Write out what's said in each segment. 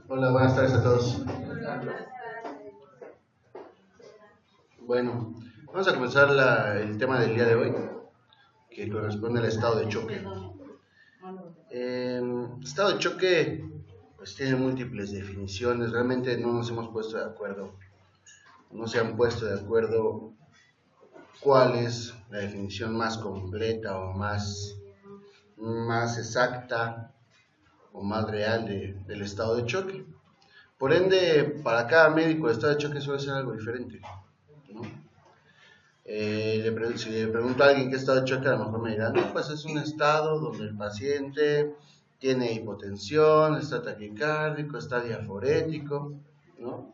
Hola, buenas tardes a todos. Bueno, vamos a comenzar el tema del día de hoy, que corresponde al estado de choque. Estado de choque pues tiene múltiples definiciones, realmente no nos hemos puesto de acuerdo, no se han puesto de acuerdo cuál es la definición más completa o más exacta o más real del estado de choque. Por ende, para cada médico el estado de choque suele ser algo diferente, ¿no? Si le pregunto a alguien qué estado de choque, a lo mejor me dirán, no, pues es un estado donde el paciente tiene hipotensión, está taquicárdico, está diaforético, ¿no?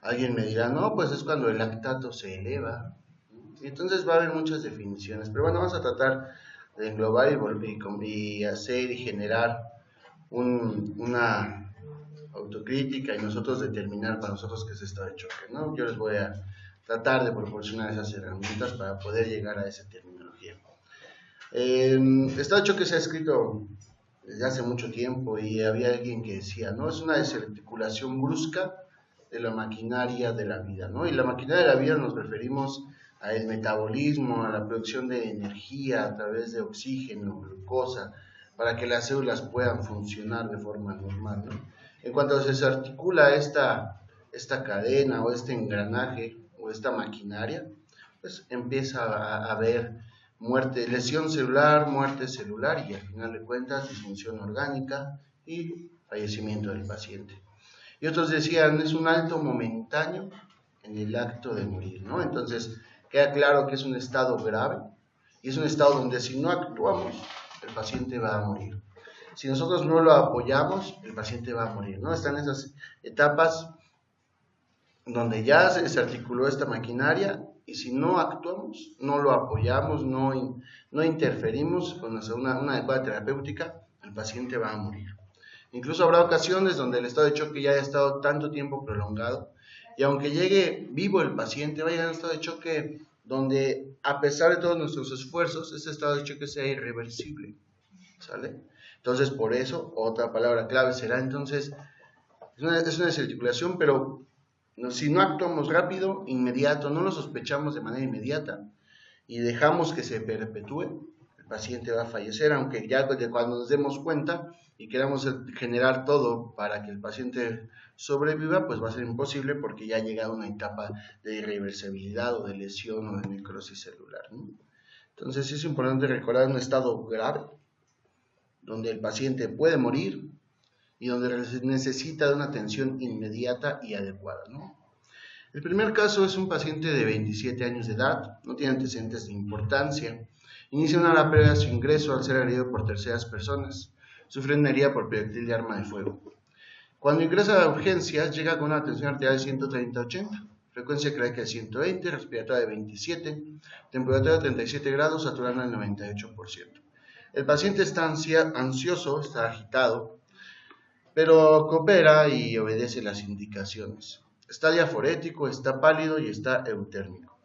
Alguien me dirá, no, pues es cuando el lactato se eleva. Y entonces va a haber muchas definiciones, pero bueno, vamos a tratar de englobar y hacer y generar una autocrítica y nosotros determinar para nosotros qué es estado de choque, ¿no? Yo les voy a tratar de proporcionar esas herramientas para poder llegar a esa terminología. Estado de choque se ha escrito desde hace mucho tiempo y había alguien que decía, ¿no? Es una desarticulación brusca de la maquinaria de la vida, ¿no? Y la maquinaria de la vida nos referimos al metabolismo, a la producción de energía a través de oxígeno, glucosa, para que las células puedan funcionar de forma normal, ¿no? En cuanto se desarticula esta cadena o este engranaje o esta maquinaria, pues empieza a haber lesión celular, muerte celular y al final de cuentas disfunción orgánica y fallecimiento del paciente. Y otros decían, es un alto momentáneo en el acto de morir, ¿no? Entonces, queda claro que es un estado grave y es un estado donde si no actuamos, el paciente va a morir. Si nosotros no lo apoyamos, el paciente va a morir, ¿no? Están esas etapas donde ya se desarticuló esta maquinaria y si no actuamos, no lo apoyamos, no interferimos con una adecuada terapéutica, el paciente va a morir. Incluso habrá ocasiones donde el estado de choque ya haya estado tanto tiempo prolongado y aunque llegue vivo el paciente, va a llegar a un estado de choque donde a pesar de todos nuestros esfuerzos, ese estado de choque sea irreversible, ¿sale? Entonces, por eso, otra palabra clave será entonces, es una desarticulación, pero si no actuamos rápido, inmediato, no lo sospechamos de manera inmediata y dejamos que se perpetúe, el paciente va a fallecer, aunque ya cuando nos demos cuenta y queramos generar todo para que el paciente sobreviva, pues va a ser imposible porque ya ha llegado a una etapa de irreversibilidad o de lesión o de necrosis celular, ¿no? Entonces sí es importante recordar un estado grave, donde el paciente puede morir y donde necesita de una atención inmediata y adecuada, ¿no? El primer caso es un paciente de 27 años de edad, no tiene antecedentes de importancia, inicia una ala previa a su ingreso al ser herido por terceras personas, sufre una herida por proyectil de arma de fuego. Cuando ingresa a urgencias llega con una tensión arterial de 130/80, frecuencia cardíaca de 120, respiratoria de 27, temperatura de 37 grados, saturada al 98%. El paciente está ansioso, está agitado, pero coopera y obedece las indicaciones. Está diaforético, está pálido y está eutérmico.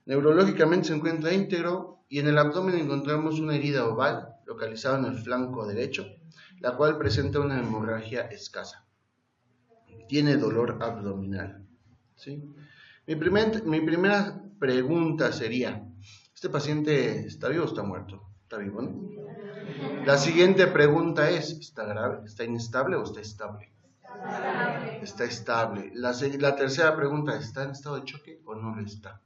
Neurológicamente se encuentra íntegro y en el abdomen encontramos una herida oval localizada en el flanco derecho, la cual presenta una hemorragia escasa. Tiene dolor abdominal, ¿sí? Mi primera pregunta sería, ¿este paciente está vivo o está muerto? Está vivo, ¿no? La siguiente pregunta es, ¿está grave? ¿Está inestable o está estable? Está estable. La tercera pregunta, ¿está en estado de choque o no lo está?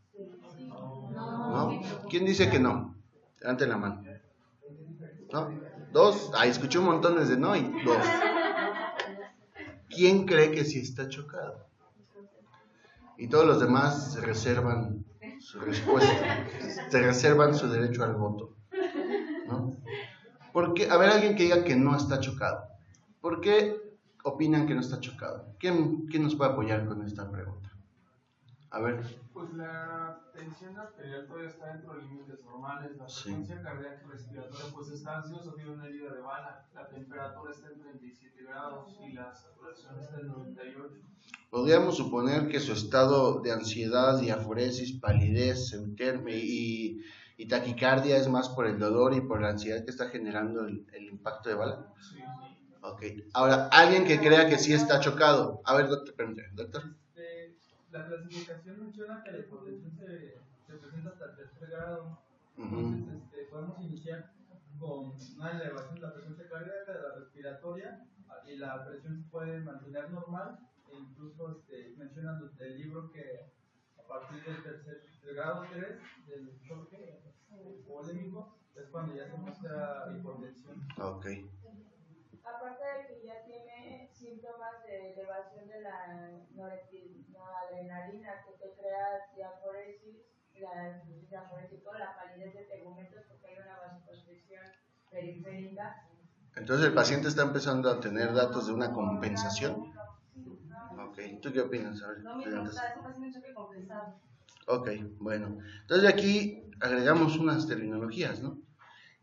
¿No? ¿Quién dice que no? Levante la mano. ¿No? ¿Dos? Ahí escuché un montón de no y dos. ¿Quién cree que sí está chocado? Y todos los demás se reservan su respuesta, se reservan su derecho al voto, ¿no? Porque, a ver, alguien que diga que no está chocado. ¿Por qué opinan que no está chocado? ¿Quién nos puede apoyar con esta pregunta? A ver. Pues la tensión arterial todavía está dentro de límites normales, la frecuencia cardíaca y respiratoria pues está ansioso, tiene una herida de bala, la temperatura está en 37 grados y la saturación está en 98. Podríamos suponer que su estado de ansiedad, diaforesis, palidez, eutermia y taquicardia es más por el dolor y por la ansiedad que está generando el impacto de bala. Sí. Ok. Ahora, alguien que crea que sí está chocado. A ver, doctor, permítame, doctor. La clasificación menciona que la hipotensión se presenta hasta el tercer grado. Uh-huh. Entonces, podemos iniciar con una elevación de la frecuencia cardíaca, de la respiratoria, y la presión se puede mantener normal. E incluso mencionan del libro que a partir del grado 3 del choque polémico es cuando ya se muestra hipotensión. Ok. Aparte de que ya tiene síntomas de elevación de la noradrenalina, que te crea diaforesis, la palidez de tegumentos porque hay una vasoconstricción periférica. Entonces el paciente está empezando a tener datos de una compensación. Ok, ¿tú qué opinas? A ver, no me importa, es un choque compensado. Ok, bueno. Entonces aquí agregamos unas terminologías, ¿no?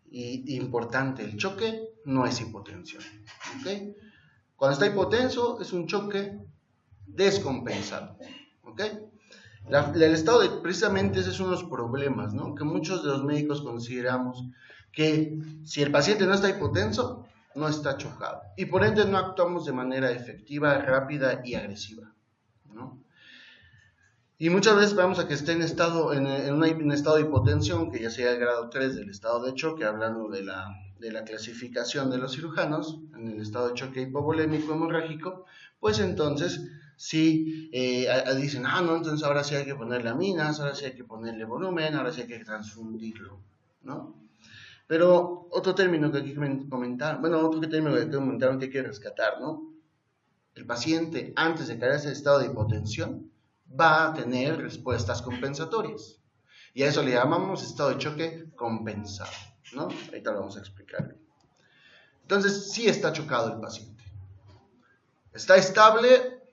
Y importante, el choque no es hipotensión. ¿Ok? Cuando está hipotenso es un choque descompensado. ¿Ok? El estado de, precisamente ese es uno de los problemas, ¿no? Que muchos de los médicos consideramos que si el paciente no está hipotenso, no está chocado. Y por ende no actuamos de manera efectiva, rápida y agresiva, ¿no? Y muchas veces vamos a que esté en estado de hipotensión, que ya sea el grado 3 del estado de choque, hablando de la clasificación de los cirujanos, en el estado de choque hipovolémico hemorrágico, pues entonces sí dicen, no, entonces ahora sí hay que ponerle aminas, ahora sí hay que ponerle volumen, ahora sí hay que transfundirlo, ¿no? Pero otro término que hay que comentar, otro término que hay que comentar, que hay que rescatar, ¿no? El paciente, antes de caer a ese estado de hipotensión, va a tener respuestas compensatorias. Y a eso le llamamos estado de choque compensado, ¿no? Ahorita lo vamos a explicar. Entonces, sí está chocado el paciente. ¿Está estable?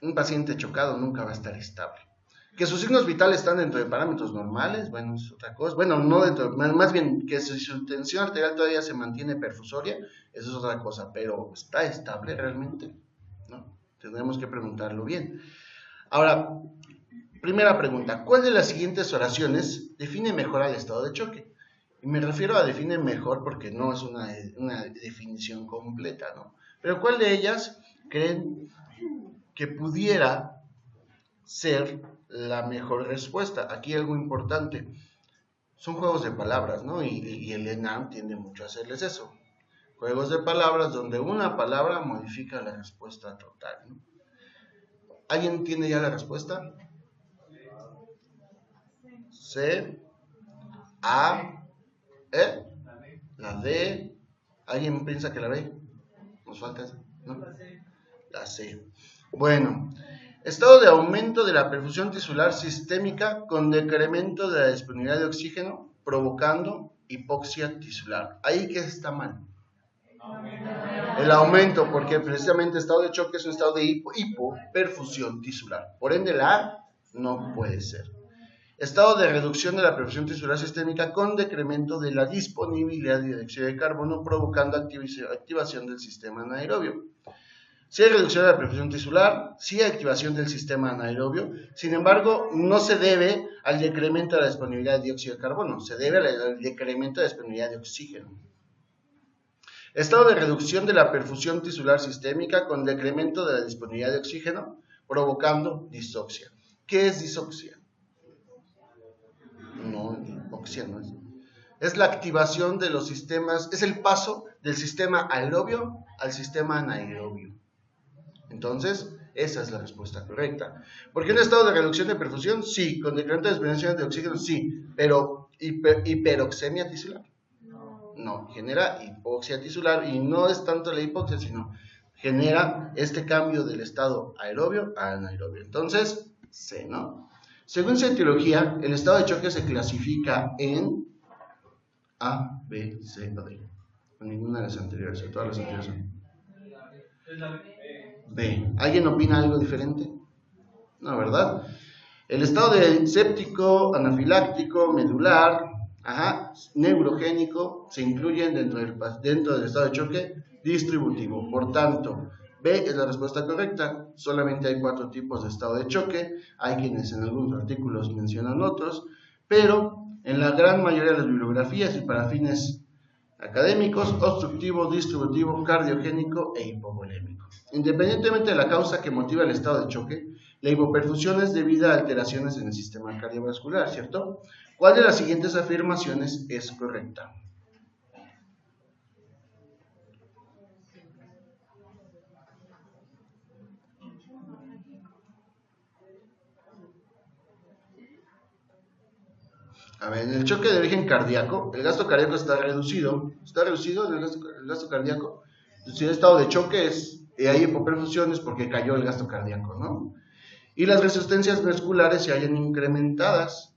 Un paciente chocado nunca va a estar estable. Que sus signos vitales están dentro de parámetros normales, bueno, es otra cosa. Bueno, no dentro, más bien que su tensión arterial todavía se mantiene perfusoria, eso es otra cosa, pero ¿está estable realmente? ¿No? Tendremos que preguntarlo bien. Ahora, primera pregunta, ¿cuál de las siguientes oraciones define mejor al estado de choque? Y me refiero a define mejor porque no es una definición completa, ¿no? Pero ¿cuál de ellas creen que pudiera ser la mejor respuesta? Aquí algo importante, son juegos de palabras, ¿no? Y el ENAM tiende mucho a hacerles eso. Juegos de palabras donde una palabra modifica la respuesta total, ¿no? ¿Alguien tiene ya la respuesta? C, A, E, la D. ¿Alguien piensa que la B? ¿Nos falta esa? ¿No? La C. Bueno, estado de aumento de la perfusión tisular sistémica con decremento de la disponibilidad de oxígeno provocando hipoxia tisular. ¿Ahí qué está mal? El aumento, porque precisamente estado de choque es un estado de hipoperfusión tisular. Por ende, la A no puede ser. Estado de reducción de la perfusión tisular sistémica con decremento de la disponibilidad de dióxido de carbono provocando activación del sistema anaerobio. Si hay reducción de la perfusión tisular, si hay activación del sistema anaerobio, sin embargo, no se debe al decremento de la disponibilidad de dióxido de carbono, se debe al decremento de la disponibilidad de oxígeno. Estado de reducción de la perfusión tisular sistémica con decremento de la disponibilidad de oxígeno, provocando disoxia. ¿Qué es disoxia? No, hipoxia no es. Es la activación de los sistemas, es el paso del sistema aerobio al sistema anaerobio. Entonces, esa es la respuesta correcta. ¿Por qué un estado de reducción de perfusión? Sí. ¿Con decremento de disponibilidad de oxígeno? Sí. Pero, ¿hiperoxemia tisular? No, genera hipoxia tisular y no es tanto la hipoxia, sino genera este cambio del estado aerobio a anaerobio. Entonces, C, ¿no? Según su etiología, el estado de choque se clasifica en A, B, C o D. Ninguna de las anteriores, todas las anteriores son B. ¿Alguien opina algo diferente? No, ¿verdad? El estado de séptico, anafiláctico, medular, neurogénico se incluyen dentro del estado de choque distributivo. Por tanto, B es la respuesta correcta. Solamente hay 4 tipos de estado de choque. Hay quienes en algunos artículos mencionan otros, pero en la gran mayoría de las bibliografías y para fines académicos: obstructivo, distributivo, cardiogénico e hipovolémico. Independientemente de la causa que motiva el estado de choque, la hipoperfusión es debida a alteraciones en el sistema cardiovascular, ¿cierto? ¿Cuál de las siguientes afirmaciones es correcta? A ver, en el choque de origen cardíaco, el gasto cardíaco está reducido el gasto cardíaco. Si el estado de choque hay hipoperfusiones porque cayó el gasto cardíaco, ¿no? Y las resistencias musculares se hayan incrementadas,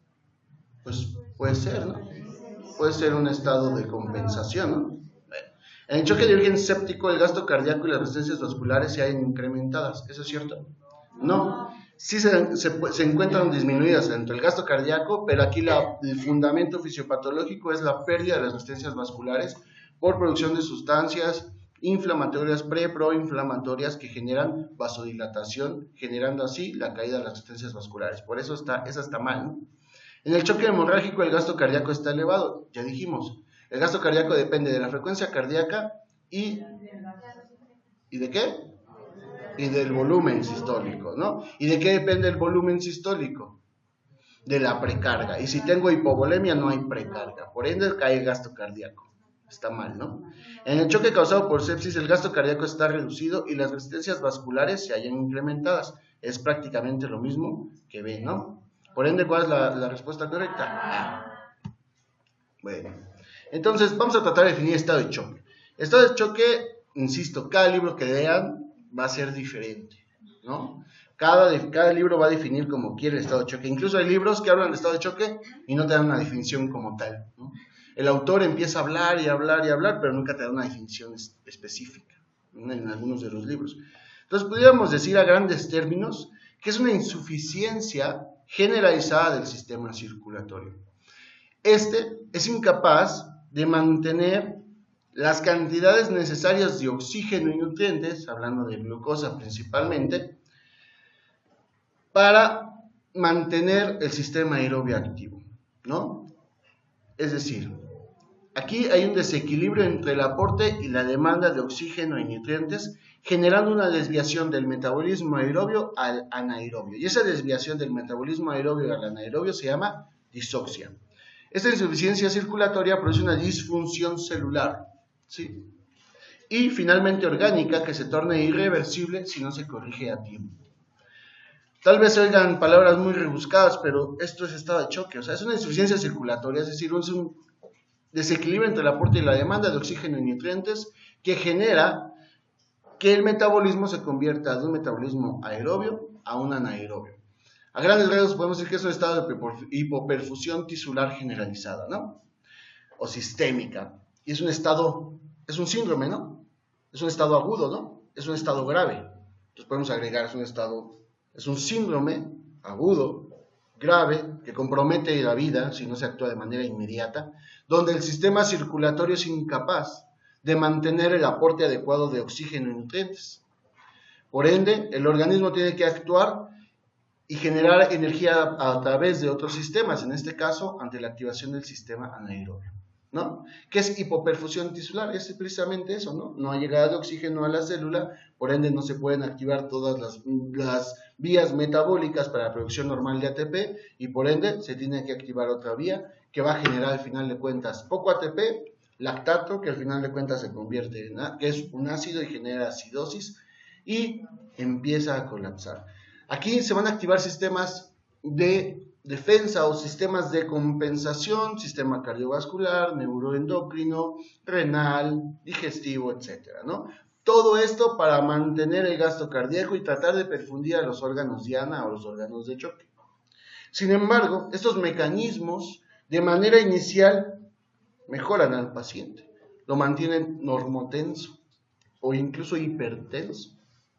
pues puede ser, ¿no? Puede ser un estado de compensación, ¿no? En el choque de origen séptico, el gasto cardíaco y las resistencias vasculares se hayan incrementadas, ¿eso es cierto? No. Sí se encuentran disminuidas entre el gasto cardíaco, pero aquí el fundamento fisiopatológico es la pérdida de las resistencias vasculares por producción de sustancias inflamatorias, proinflamatorias que generan vasodilatación, generando así la caída de las resistencias vasculares. Por eso esa está mal, ¿no? En el choque hemorrágico el gasto cardíaco está elevado, ya dijimos. El gasto cardíaco depende de la frecuencia cardíaca ¿y de qué? Y del volumen sistólico, ¿no? ¿Y de qué depende el volumen sistólico? De la precarga. Y si tengo hipovolemia no hay precarga, por ende cae el gasto cardíaco. Está mal, ¿no? En el choque causado por sepsis el gasto cardíaco está reducido y las resistencias vasculares se hallan incrementadas. Es prácticamente lo mismo que B, ¿no? Por ende, ¿cuál es la respuesta correcta? A. Bueno, entonces vamos a tratar de definir estado de choque. Estado de choque, insisto, cada libro que lean va a ser diferente, ¿no? Cada libro va a definir como quiere el estado de choque. Incluso hay libros que hablan de estado de choque y no te dan una definición como tal, ¿no? El autor empieza a hablar y hablar y hablar, pero nunca te da una definición específica, ¿no? En algunos de los libros. Entonces, podríamos decir a grandes términos que es una insuficiencia generalizada del sistema circulatorio. Este es incapaz de mantener las cantidades necesarias de oxígeno y nutrientes, hablando de glucosa principalmente, para mantener el sistema aerobio activo, ¿no? Es decir, aquí hay un desequilibrio entre el aporte y la demanda de oxígeno y nutrientes, generando una desviación del metabolismo aerobio al anaerobio. Y esa desviación del metabolismo aerobio al anaerobio se llama disoxia. Esta insuficiencia circulatoria produce una disfunción celular, ¿sí? Y finalmente orgánica, que se torna irreversible si no se corrige a tiempo. Tal vez oigan palabras muy rebuscadas, pero esto es estado de choque, o sea, es una insuficiencia circulatoria, es decir, es un desequilibrio entre el aporte y la demanda de oxígeno y nutrientes que genera que el metabolismo se convierta de un metabolismo aerobio a un anaerobio. A grandes rasgos podemos decir que es un estado de hipoperfusión tisular generalizada, ¿no? O sistémica. Y es un estado, es un síndrome, ¿no? Es un estado agudo, ¿no? Es un estado grave. Entonces podemos agregar, es un síndrome agudo, grave, que compromete la vida si no se actúa de manera inmediata, donde el sistema circulatorio es incapaz de mantener el aporte adecuado de oxígeno y nutrientes. Por ende, el organismo tiene que actuar y generar energía a través de otros sistemas, en este caso, ante la activación del sistema anaerobio, ¿no? ¿Qué es hipoperfusión tisular? Es precisamente eso, ¿no? No hay llegada de oxígeno a la célula, por ende no se pueden activar todas las vías metabólicas para la producción normal de ATP y por ende se tiene que activar otra vía que va a generar al final de cuentas poco ATP, lactato, que al final de cuentas se convierte en, que es un ácido y genera acidosis y empieza a colapsar. Aquí se van a activar sistemas de defensa o sistemas de compensación, sistema cardiovascular, neuroendocrino, renal, digestivo, etcétera, ¿no? Todo esto para mantener el gasto cardíaco y tratar de perfundir a los órganos diana o los órganos de choque. Sin embargo, estos mecanismos de manera inicial mejoran al paciente, lo mantienen normotenso o incluso hipertenso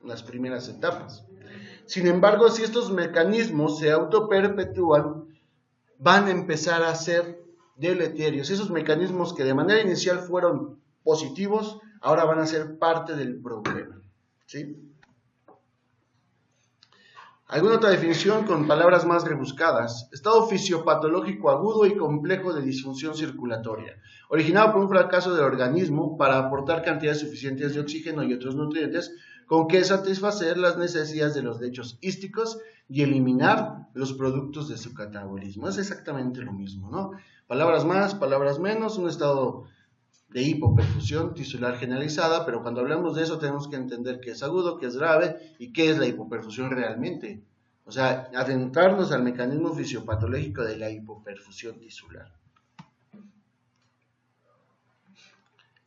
en las primeras etapas. Sin embargo, si estos mecanismos se autoperpetúan, van a empezar a ser deleterios. Esos mecanismos que de manera inicial fueron positivos, ahora van a ser parte del problema, ¿sí? ¿Alguna otra definición con palabras más rebuscadas? Estado fisiopatológico agudo y complejo de disfunción circulatoria, originado por un fracaso del organismo para aportar cantidades suficientes de oxígeno y otros nutrientes con que satisfacer las necesidades de los lechos hísticos y eliminar los productos de su catabolismo. Es exactamente lo mismo, ¿no? Palabras más, palabras menos, un estado de hipoperfusión tisular generalizada, pero cuando hablamos de eso tenemos que entender qué es agudo, qué es grave y qué es la hipoperfusión realmente. O sea, adentrarnos al mecanismo fisiopatológico de la hipoperfusión tisular.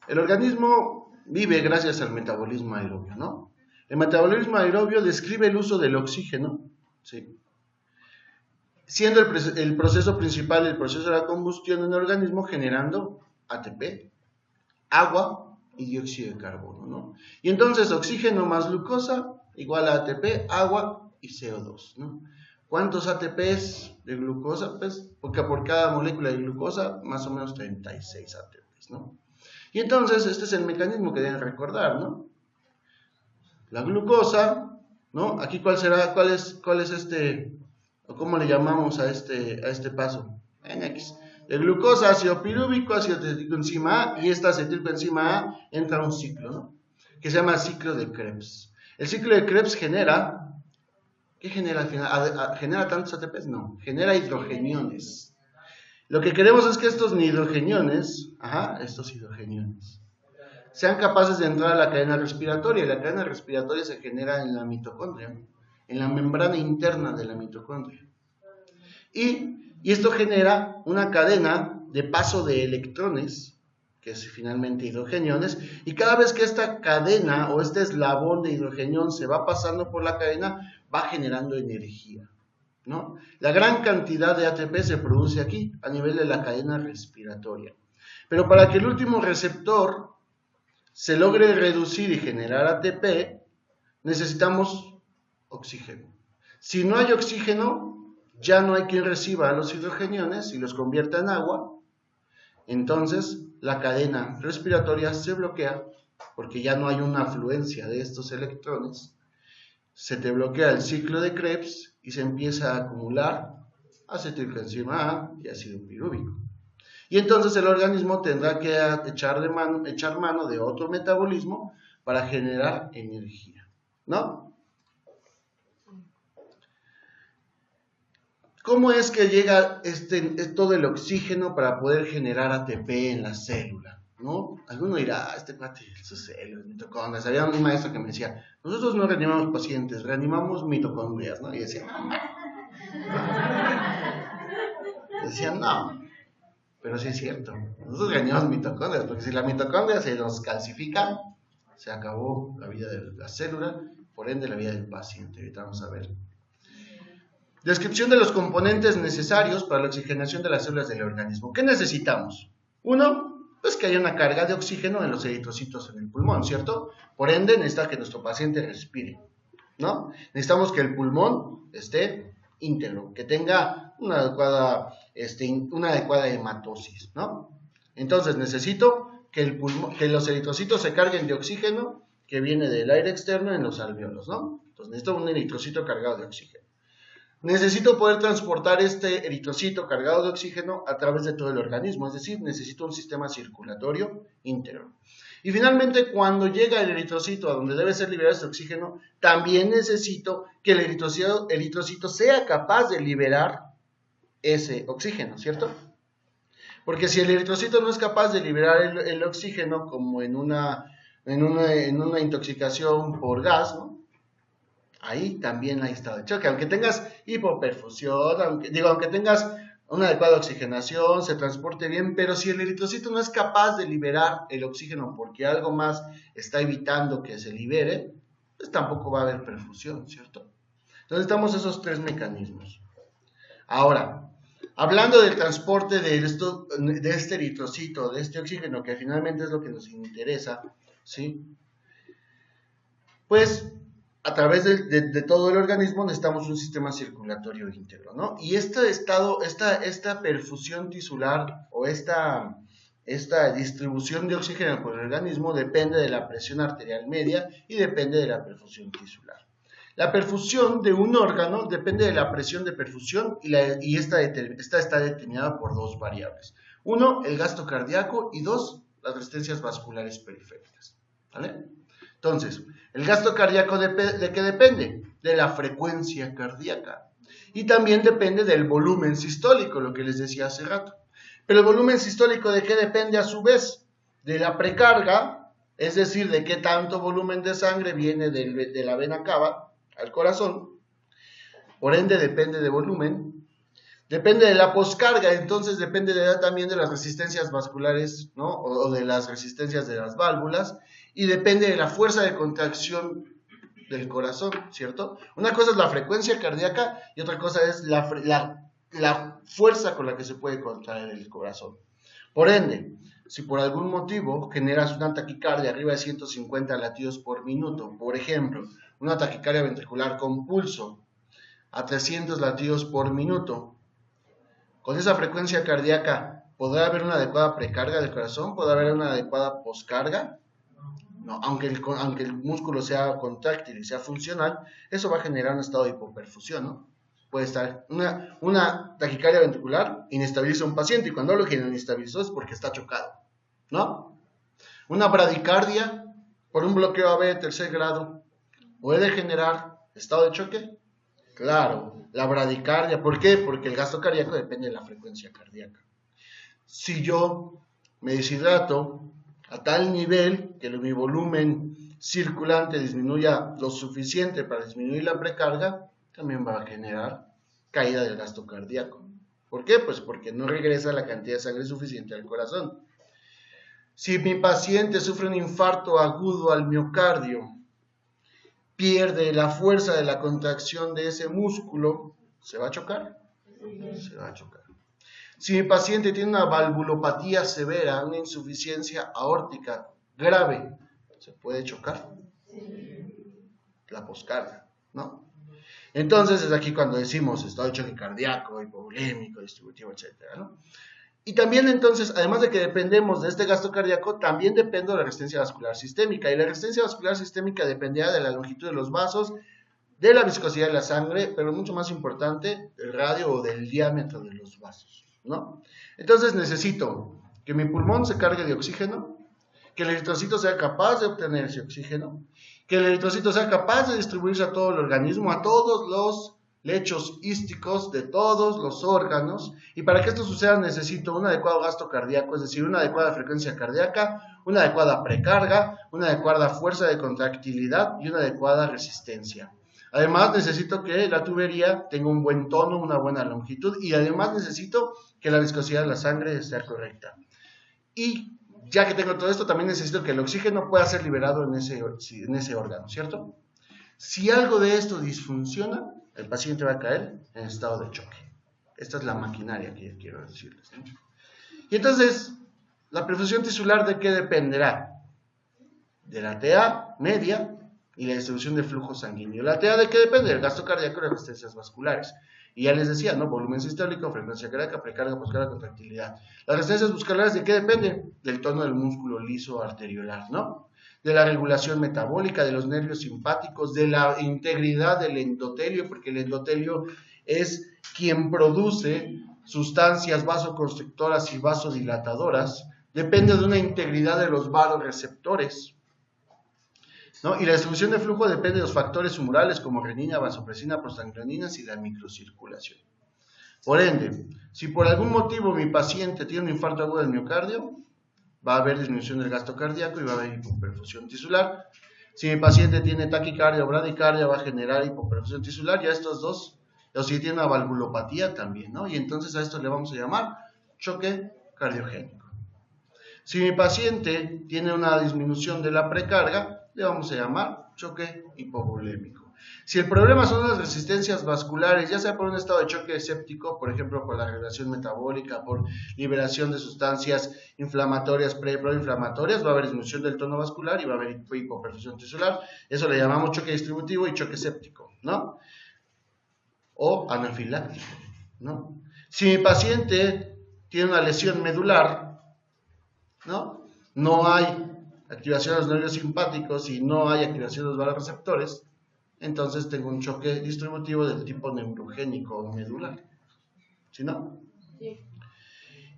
El organismo vive gracias al metabolismo aerobio, ¿no? El metabolismo aerobio describe el uso del oxígeno, ¿sí?, siendo el proceso principal el proceso de la combustión en el organismo, generando ATP, agua y dióxido de carbono, ¿no? Y entonces oxígeno más glucosa igual a ATP, agua y CO2, ¿no? ¿Cuántos ATPs de glucosa? Pues porque por cada molécula de glucosa más o menos 36 ATPs, ¿no? Y entonces este es el mecanismo que deben recordar, ¿no? La glucosa, ¿no? Aquí cuál es este, o cómo le llamamos a este paso, NX. De glucosa, ácido pirúvico, ácido acetilcoenzima A, y esta acetilcoenzima A entra a un ciclo, ¿no?, que se llama ciclo de Krebs. El ciclo de Krebs genera, ¿qué genera al final? ¿Genera tantos ATPs? No, genera hidrogeniones. Lo que queremos es que estos hidrogeniones, sean capaces de entrar a la cadena respiratoria, y la cadena respiratoria se genera en la mitocondria, en la membrana interna de la mitocondria. Y esto genera una cadena de paso de electrones, que es finalmente hidrogeniones, y cada vez que esta cadena o este eslabón de hidrogenión se va pasando por la cadena, va generando energía, ¿no? La gran cantidad de ATP se produce aquí, a nivel de la cadena respiratoria. Pero para que el último receptor se logre reducir y generar ATP, necesitamos oxígeno. Si no hay oxígeno, ya no hay quien reciba los hidrogeniones y los convierta en agua, entonces la cadena respiratoria se bloquea porque ya no hay una afluencia de estos electrones, se te bloquea el ciclo de Krebs y se empieza a acumular acetilcoenzima A y ácido pirúvico. Y entonces el organismo tendrá que echar mano de otro metabolismo para generar energía, ¿no? ¿Cómo es que llega todo el oxígeno para poder generar ATP en la célula, ¿no? Alguno dirá, este cuate, sus células, mitocondrias. Había un maestro que me decía, nosotros no reanimamos pacientes, reanimamos mitocondrias, ¿no? Y decía, no, pero sí es cierto, nosotros reanimamos mitocondrias, porque si la mitocondria se nos calcifica, se acabó la vida de la célula, por ende la vida del paciente. Ahorita vamos a ver. Descripción de los componentes necesarios para la oxigenación de las células del organismo. ¿Qué necesitamos? Uno, pues que haya una carga de oxígeno en los eritrocitos en el pulmón, ¿cierto? Por ende, necesita que nuestro paciente respire, ¿no? Necesitamos que el pulmón esté íntegro, que tenga una adecuada hematosis, ¿no? Entonces, necesito que los eritrocitos se carguen de oxígeno que viene del aire externo en los alvéolos, ¿no? Entonces, necesito un eritrocito cargado de oxígeno. Necesito poder transportar este eritrocito cargado de oxígeno a través de todo el organismo, es decir, necesito un sistema circulatorio íntegro. Y finalmente, cuando llega el eritrocito a donde debe ser liberado este oxígeno, también necesito que el eritrocito sea capaz de liberar ese oxígeno, ¿cierto? Porque si el eritrocito no es capaz de liberar el oxígeno, como en una intoxicación por gas, ¿no?, ahí también hay estado de choque. Aunque tengas hipoperfusión, aunque tengas una adecuada oxigenación, se transporte bien, pero si el eritrocito no es capaz de liberar el oxígeno porque algo más está evitando que se libere, pues tampoco va a haber perfusión, ¿cierto? Entonces necesitamos esos tres mecanismos. Ahora, hablando del transporte de este eritrocito, de este oxígeno, que finalmente es lo que nos interesa, ¿sí? Pues a través de todo el organismo necesitamos un sistema circulatorio íntegro, ¿no? Y esta perfusión tisular o esta distribución de oxígeno por el organismo depende de la presión arterial media y depende de la perfusión tisular. La perfusión de un órgano depende de la presión de perfusión y esta está determinada por dos variables. Uno, el gasto cardíaco, y dos, las resistencias vasculares periféricas. ¿Vale? Entonces, el gasto cardíaco ¿de qué depende? De la frecuencia cardíaca. Y también depende del volumen sistólico, lo que les decía hace rato. Pero el volumen sistólico, ¿de qué depende a su vez? De la precarga, es decir, de qué tanto volumen de sangre viene de la vena cava al corazón. Por ende, depende de volumen. Depende de la poscarga, entonces depende también de las resistencias vasculares, ¿no? O de las resistencias de las válvulas. Y depende de la fuerza de contracción del corazón, ¿cierto? Una cosa es la frecuencia cardíaca y otra cosa es la fuerza con la que se puede contraer el corazón. Por ende, si por algún motivo generas una taquicardia arriba de 150 latidos por minuto, por ejemplo, una taquicardia ventricular con pulso a 300 latidos por minuto, con esa frecuencia cardíaca, ¿podrá haber una adecuada precarga del corazón? ¿Podrá haber una adecuada poscarga? No, aunque el músculo sea contráctil y sea funcional, eso va a generar un estado de hipoperfusión, ¿no? Puede estar una taquicardia ventricular inestabiliza a un paciente, y cuando hablo que inestabilizó es porque está chocado, ¿no? Una bradicardia por un bloqueo AB de tercer grado puede generar estado de choque. Claro, la bradicardia, ¿por qué? Porque el gasto cardíaco depende de la frecuencia cardíaca. Si yo me deshidrato a tal nivel que mi volumen circulante disminuya lo suficiente para disminuir la precarga, también va a generar caída del gasto cardíaco. ¿Por qué? Pues porque no regresa la cantidad de sangre suficiente al corazón. Si mi paciente sufre un infarto agudo al miocardio, pierde la fuerza de la contracción de ese músculo, ¿se va a chocar? Se va a chocar. Si mi paciente tiene una valvulopatía severa, una insuficiencia aórtica grave, ¿se puede chocar? La poscarga, ¿no? Entonces es aquí cuando decimos estado de choque cardíaco, hipovolémico, distributivo, etcétera, ¿no? Y también entonces, además de que dependemos de este gasto cardíaco, también depende de la resistencia vascular sistémica. Y la resistencia vascular sistémica dependerá de la longitud de los vasos, de la viscosidad de la sangre, pero mucho más importante, del radio o del diámetro de los vasos, ¿no? Entonces necesito que mi pulmón se cargue de oxígeno, que el eritrocito sea capaz de obtener ese oxígeno, que el eritrocito sea capaz de distribuirse a todo el organismo, a todos los lechos hísticos de todos los órganos, y para que esto suceda necesito un adecuado gasto cardíaco, es decir, una adecuada frecuencia cardíaca, una adecuada precarga, una adecuada fuerza de contractilidad y una adecuada resistencia. Además necesito que la tubería tenga un buen tono, una buena longitud, y además necesito que la viscosidad de la sangre esté correcta. Y ya que tengo todo esto, también necesito que el oxígeno pueda ser liberado en ese órgano, ¿cierto? Si algo de esto disfunciona, el paciente va a caer en estado de choque. Esta es la maquinaria que quiero decirles, ¿no? Y entonces, la perfusión tisular, ¿de qué dependerá? De la TA media y la distribución del flujo sanguíneo. ¿La TA de qué depende? Del gasto cardíaco y las resistencias vasculares. Y ya les decía, ¿no? Volumen sistólico, frecuencia cardíaca, precarga, poscarga, contractilidad. Las resistencias vasculares, ¿de qué dependen? Del tono del músculo liso arteriolar, ¿no? De la regulación metabólica, de los nervios simpáticos, de la integridad del endotelio, porque el endotelio es quien produce sustancias vasoconstrictoras y vasodilatadoras, depende de una integridad de los vasoreceptores, ¿no? Y la distribución de flujo depende de los factores humorales como renina, vasopresina, prostaglandinas y la microcirculación. Por ende, si por algún motivo mi paciente tiene un infarto agudo del miocardio, va a haber disminución del gasto cardíaco y va a haber hipoperfusión tisular. Si mi paciente tiene taquicardia o bradicardia, va a generar hipoperfusión tisular, y a estos dos, o si tiene una valvulopatía también, ¿no? Y entonces a esto le vamos a llamar choque cardiogénico. Si mi paciente tiene una disminución de la precarga, le vamos a llamar choque hipovolémico. Si el problema son las resistencias vasculares, ya sea por un estado de choque séptico, por ejemplo por la regulación metabólica, por liberación de sustancias inflamatorias, proinflamatorias, va a haber disminución del tono vascular y va a haber hipoperfusión tisular. Eso le llamamos choque distributivo y choque séptico, ¿no? O anafiláctico, ¿no? Si mi paciente tiene una lesión medular, ¿no? No hay activación de los nervios simpáticos y no hay activación de los vasoreceptores, entonces tengo un choque distributivo del tipo neurogénico o medular. ¿Sí, no? Sí.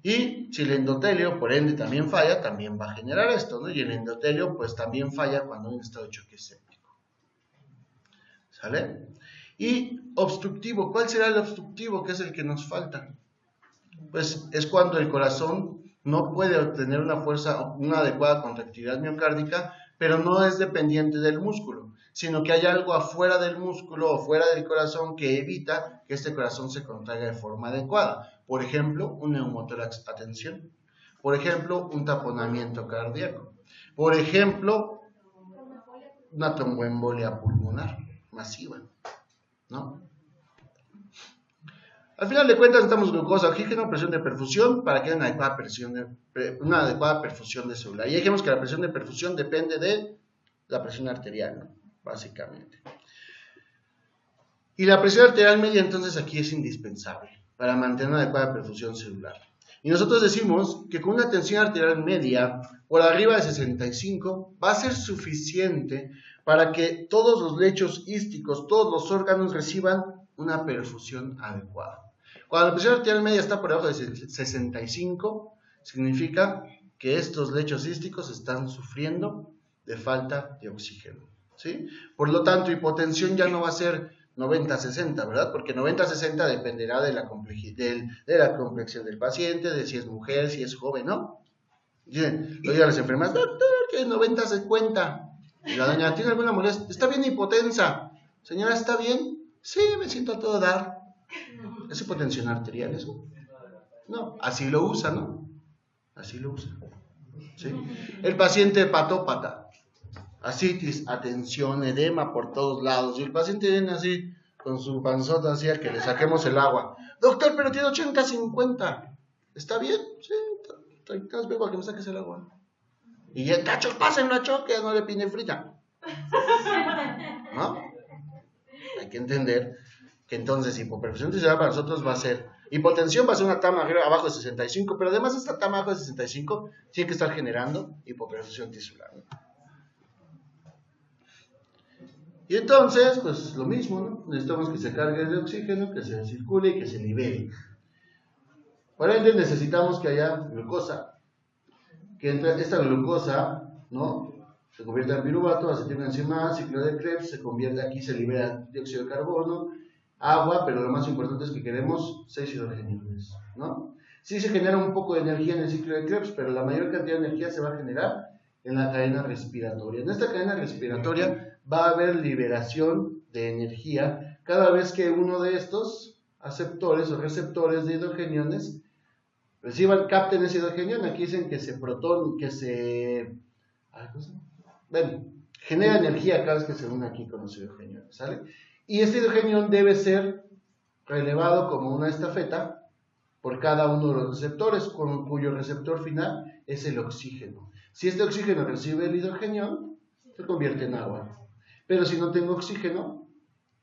Y si el endotelio, por ende, también falla, también va a generar esto, ¿no? Y el endotelio, pues también falla cuando hay un estado de choque séptico. ¿Sale? Y obstructivo, ¿cuál será el obstructivo? ¿Qué es el que nos falta? Pues es cuando el corazón no puede obtener una fuerza, una adecuada contractilidad miocárdica, pero no es dependiente del músculo, sino que hay algo afuera del músculo o fuera del corazón que evita que este corazón se contraiga de forma adecuada. Por ejemplo, un neumotórax a tensión. Por ejemplo, un taponamiento cardíaco. Por ejemplo, una tromboembolia pulmonar masiva, ¿no? Al final de cuentas necesitamos glucosa, oxígeno, presión de perfusión para que haya una adecuada perfusión de célula. Y dijimos que la presión de perfusión depende de la presión arterial, ¿no? Básicamente. Y la presión arterial media entonces aquí es indispensable para mantener una adecuada perfusión celular. Y nosotros decimos que con una tensión arterial media por arriba de 65 va a ser suficiente para que todos los lechos ísticos, todos los órganos reciban una perfusión adecuada. Cuando la presión arterial media está por debajo de 65, significa que estos lechos ísticos están sufriendo de falta de oxígeno, ¿sí? Por lo tanto, hipotensión ya no va a ser 90-60, ¿verdad? Porque 90-60 dependerá de la complexión del paciente, de si es mujer, si es joven, ¿no? Dicen, lo digan las enfermeras, doctor, que es 90-50. Y la doña, ¿tiene alguna molestia? ¿Está bien hipotensa? Señora, ¿está bien? Sí, me siento a todo dar. ¿Es hipotensión arterial eso? No, así lo usa, ¿no? Así lo usa. ¿Sí? El paciente hepatópata, ascitis, atención, edema por todos lados. Y el paciente viene así, con su panzota así a que le saquemos el agua. Doctor, pero tiene 80-50. ¿Está bien? Sí, tranquilos, vengo a que me saques el agua. Y el cacho, pásenlo a choque, no le pine frita. ¿No? Hay que entender que entonces hipoperfusión tisular para nosotros va a ser, hipotensión va a ser una TAM abajo de 65, pero además esta TAM abajo de 65 tiene que estar generando hipoperfusión tisular, ¿no? Y entonces, pues lo mismo, ¿no? Necesitamos que se cargue de oxígeno, que se circule y que se libere. Por ende, necesitamos que haya glucosa, que entre esta glucosa, ¿no? Se convierte en piruvato, acetilcoenzima A, ciclo de Krebs, se convierte aquí, se libera dióxido de carbono, agua, pero lo más importante es que queremos 6 hidrogeniones, ¿no? Sí se genera un poco de energía en el ciclo de Krebs, pero la mayor cantidad de energía se va a generar en la cadena respiratoria. En esta cadena respiratoria va a haber liberación de energía cada vez que uno de estos aceptores o receptores de hidrogeniones capten ese hidrogenión. Aquí dicen que genera energía cada vez que se une aquí con los hidrogeniones, ¿sale? Y este hidrogenión debe ser relevado como una estafeta por cada uno de los receptores, cuyo receptor final es el oxígeno. Si este oxígeno recibe el hidrogenión, se convierte en agua. Pero si no tengo oxígeno,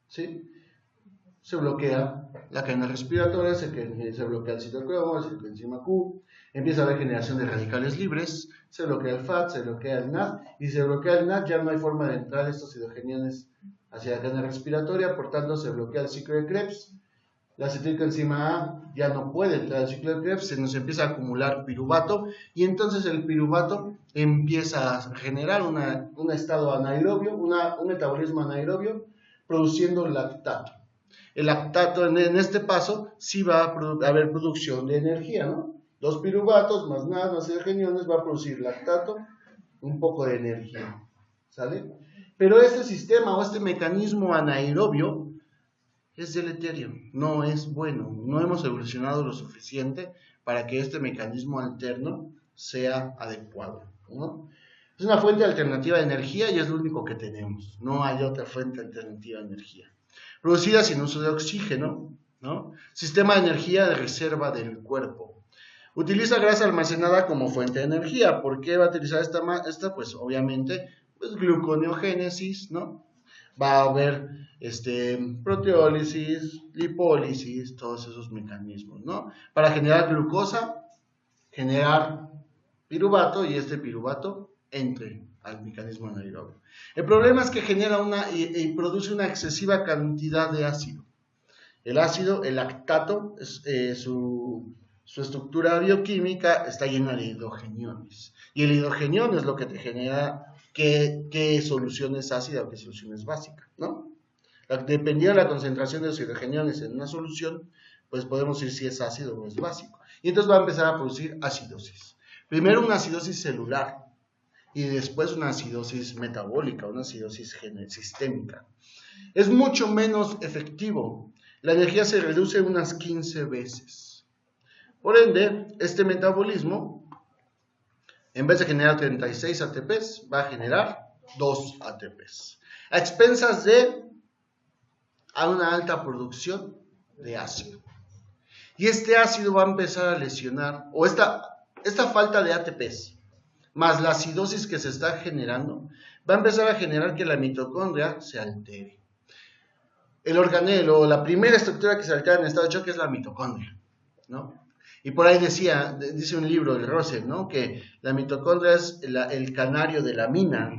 ¿sí?, se bloquea la cadena respiratoria, se bloquea el citocromo, el enzima Q, empieza a haber generación de radicales libres, se bloquea el FAT, se bloquea el NAD, y si se bloquea el NAD ya no hay forma de entrar estos hidrogeniones hacia la cadena respiratoria, por tanto se bloquea el ciclo de Krebs, la acetilcoenzima A ya no puede entrar al ciclo de Krebs, se nos empieza a acumular piruvato, y entonces el piruvato empieza a generar un estado anaerobio, un metabolismo anaerobio, produciendo lactato. El lactato en este paso sí va a haber producción de energía, ¿no? Los piruvatos más nada, más hidrogeniones va a producir lactato, un poco de energía, ¿sale? Pero este sistema o este mecanismo anaerobio es deleterio, no es bueno, no hemos evolucionado lo suficiente para que este mecanismo alterno sea adecuado, ¿no? Es una fuente alternativa de energía y es lo único que tenemos, no hay otra fuente alternativa de energía. Producida sin uso de oxígeno, ¿no? Sistema de energía de reserva del cuerpo. Utiliza grasa almacenada como fuente de energía. ¿Por qué va a utilizar esta? Pues obviamente, pues gluconeogénesis, ¿no? Va a haber proteólisis, lipólisis, todos esos mecanismos, ¿no? Para generar glucosa, generar piruvato y este piruvato entre al mecanismo anaerobio. El problema es que genera y produce una excesiva cantidad de ácido. El ácido, el lactato, su estructura bioquímica está llena de hidrogeniones. Y el hidrogenión es lo que te genera qué solución es ácida o qué solución es básica, ¿no? Dependiendo de la concentración de los hidrogeniones en una solución, pues podemos decir si es ácido o es básico. Y entonces va a empezar a producir acidosis. Primero una acidosis celular y después una acidosis metabólica, una acidosis sistémica. Es mucho menos efectivo. La energía se reduce unas 15 veces. Por ende, este metabolismo, en vez de generar 36 ATPs, va a generar 2 ATPs. A expensas de una alta producción de ácido. Y este ácido va a empezar a lesionar, o esta falta de ATPs, más la acidosis que se está generando, va a empezar a generar que la mitocondria se altere. El organelo, la primera estructura que se altera en estado de choque es la mitocondria, ¿no? Y por ahí dice un libro, el Russell, ¿no? Que la mitocondria es el canario de la mina,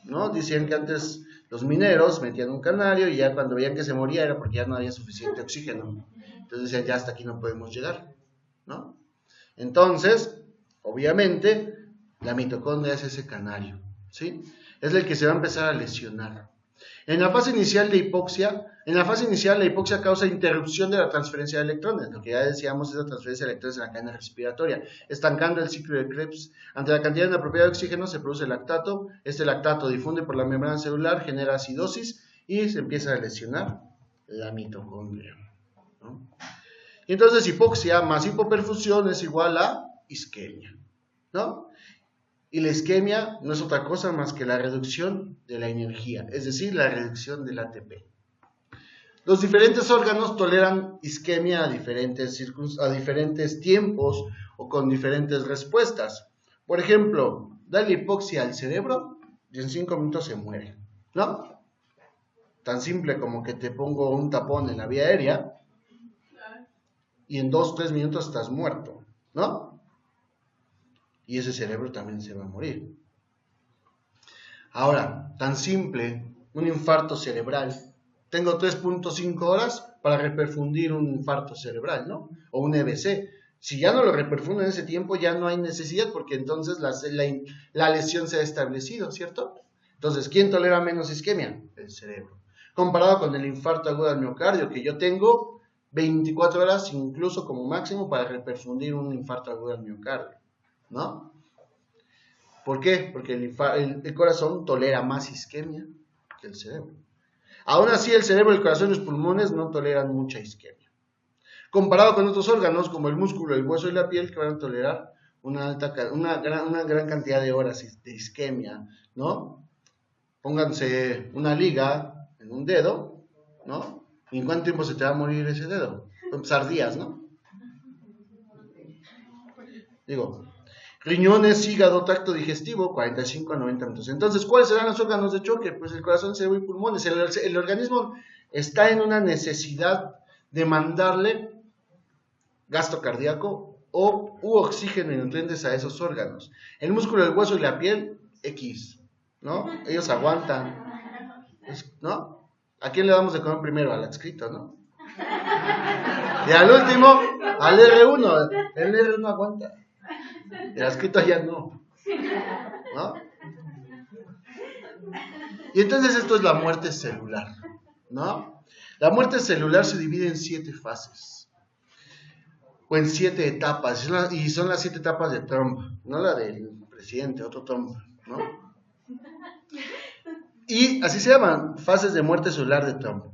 ¿no? Decían que antes los mineros metían un canario y ya cuando veían que se moría era porque ya no había suficiente oxígeno. Entonces decían, ya hasta aquí no podemos llegar, ¿no? Entonces, obviamente, la mitocondria es ese canario, ¿sí? Es el que se va a empezar a lesionar. En la fase inicial de hipoxia, la hipoxia causa interrupción de la transferencia de electrones, lo que ya decíamos es la transferencia de electrones en la cadena respiratoria, estancando el ciclo de Krebs. Ante la cantidad inapropiada de oxígeno se produce lactato, este lactato difunde por la membrana celular, genera acidosis y se empieza a lesionar la mitocondria, ¿no? Y entonces hipoxia más hipoperfusión es igual a isquemia, ¿no? Y la isquemia no es otra cosa más que la reducción de la energía, es decir, la reducción del ATP. Los diferentes órganos toleran isquemia a diferentes tiempos o con diferentes respuestas. Por ejemplo, dale hipoxia al cerebro y en 5 minutos se muere, ¿no? Tan simple como que te pongo un tapón en la vía aérea y en 2-3 minutos estás muerto, ¿no? Y ese cerebro también se va a morir. Ahora, tan simple, un infarto cerebral. Tengo 3.5 horas para reperfundir un infarto cerebral, ¿no? O un EBC. Si ya no lo reperfundo en ese tiempo, ya no hay necesidad, porque entonces la lesión se ha establecido, ¿cierto? Entonces, ¿quién tolera menos isquemia? El cerebro. Comparado con el infarto agudo al miocardio, que yo tengo 24 horas incluso como máximo para reperfundir un infarto agudo al miocardio, ¿no? ¿Por qué? Porque el corazón tolera más isquemia que el cerebro. Aún así, el cerebro, el corazón y los pulmones no toleran mucha isquemia. Comparado con otros órganos como el músculo, el hueso y la piel, que van a tolerar una gran cantidad de horas de isquemia, ¿no? Pónganse una liga en un dedo, ¿no? ¿Y en cuánto tiempo se te va a morir ese dedo? Va a empezar días, ¿no? Digo, riñones, hígado, tracto digestivo, 45 a 90 minutos. Entonces, ¿cuáles serán los órganos de choque? Pues el corazón, cerebro y pulmones. El organismo está en una necesidad de mandarle gasto cardíaco u oxígeno y nutrientes a esos órganos. El músculo, el hueso y la piel, X, ¿no? Ellos aguantan, ¿no? ¿A quién le damos de comer primero? Al adscrito, ¿no? Y al último, al R1. El R1 aguanta. El adscrito ya no, ¿no? Y entonces esto es la muerte celular, ¿no? La muerte celular se divide en 7 fases, o en 7 etapas, y son las 7 etapas de Trump, no la del presidente, otro Trump, ¿no? Y así se llaman, fases de muerte celular de Trump.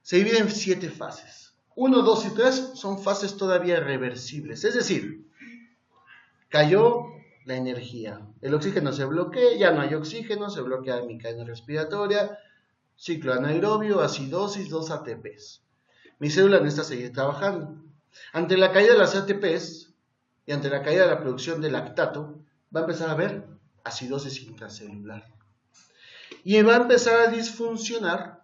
Se dividen en 7 fases. 1, 2 y 3 son fases todavía reversibles, es decir, cayó la energía, el oxígeno se bloquea, ya no hay oxígeno, se bloquea mi cadena respiratoria, ciclo anaerobio, acidosis, 2 ATPs. Mi célula necesita seguir trabajando. Ante la caída de las ATPs y ante la caída de la producción de lactato, va a empezar a haber acidosis intracelular. Y va a empezar a disfuncionar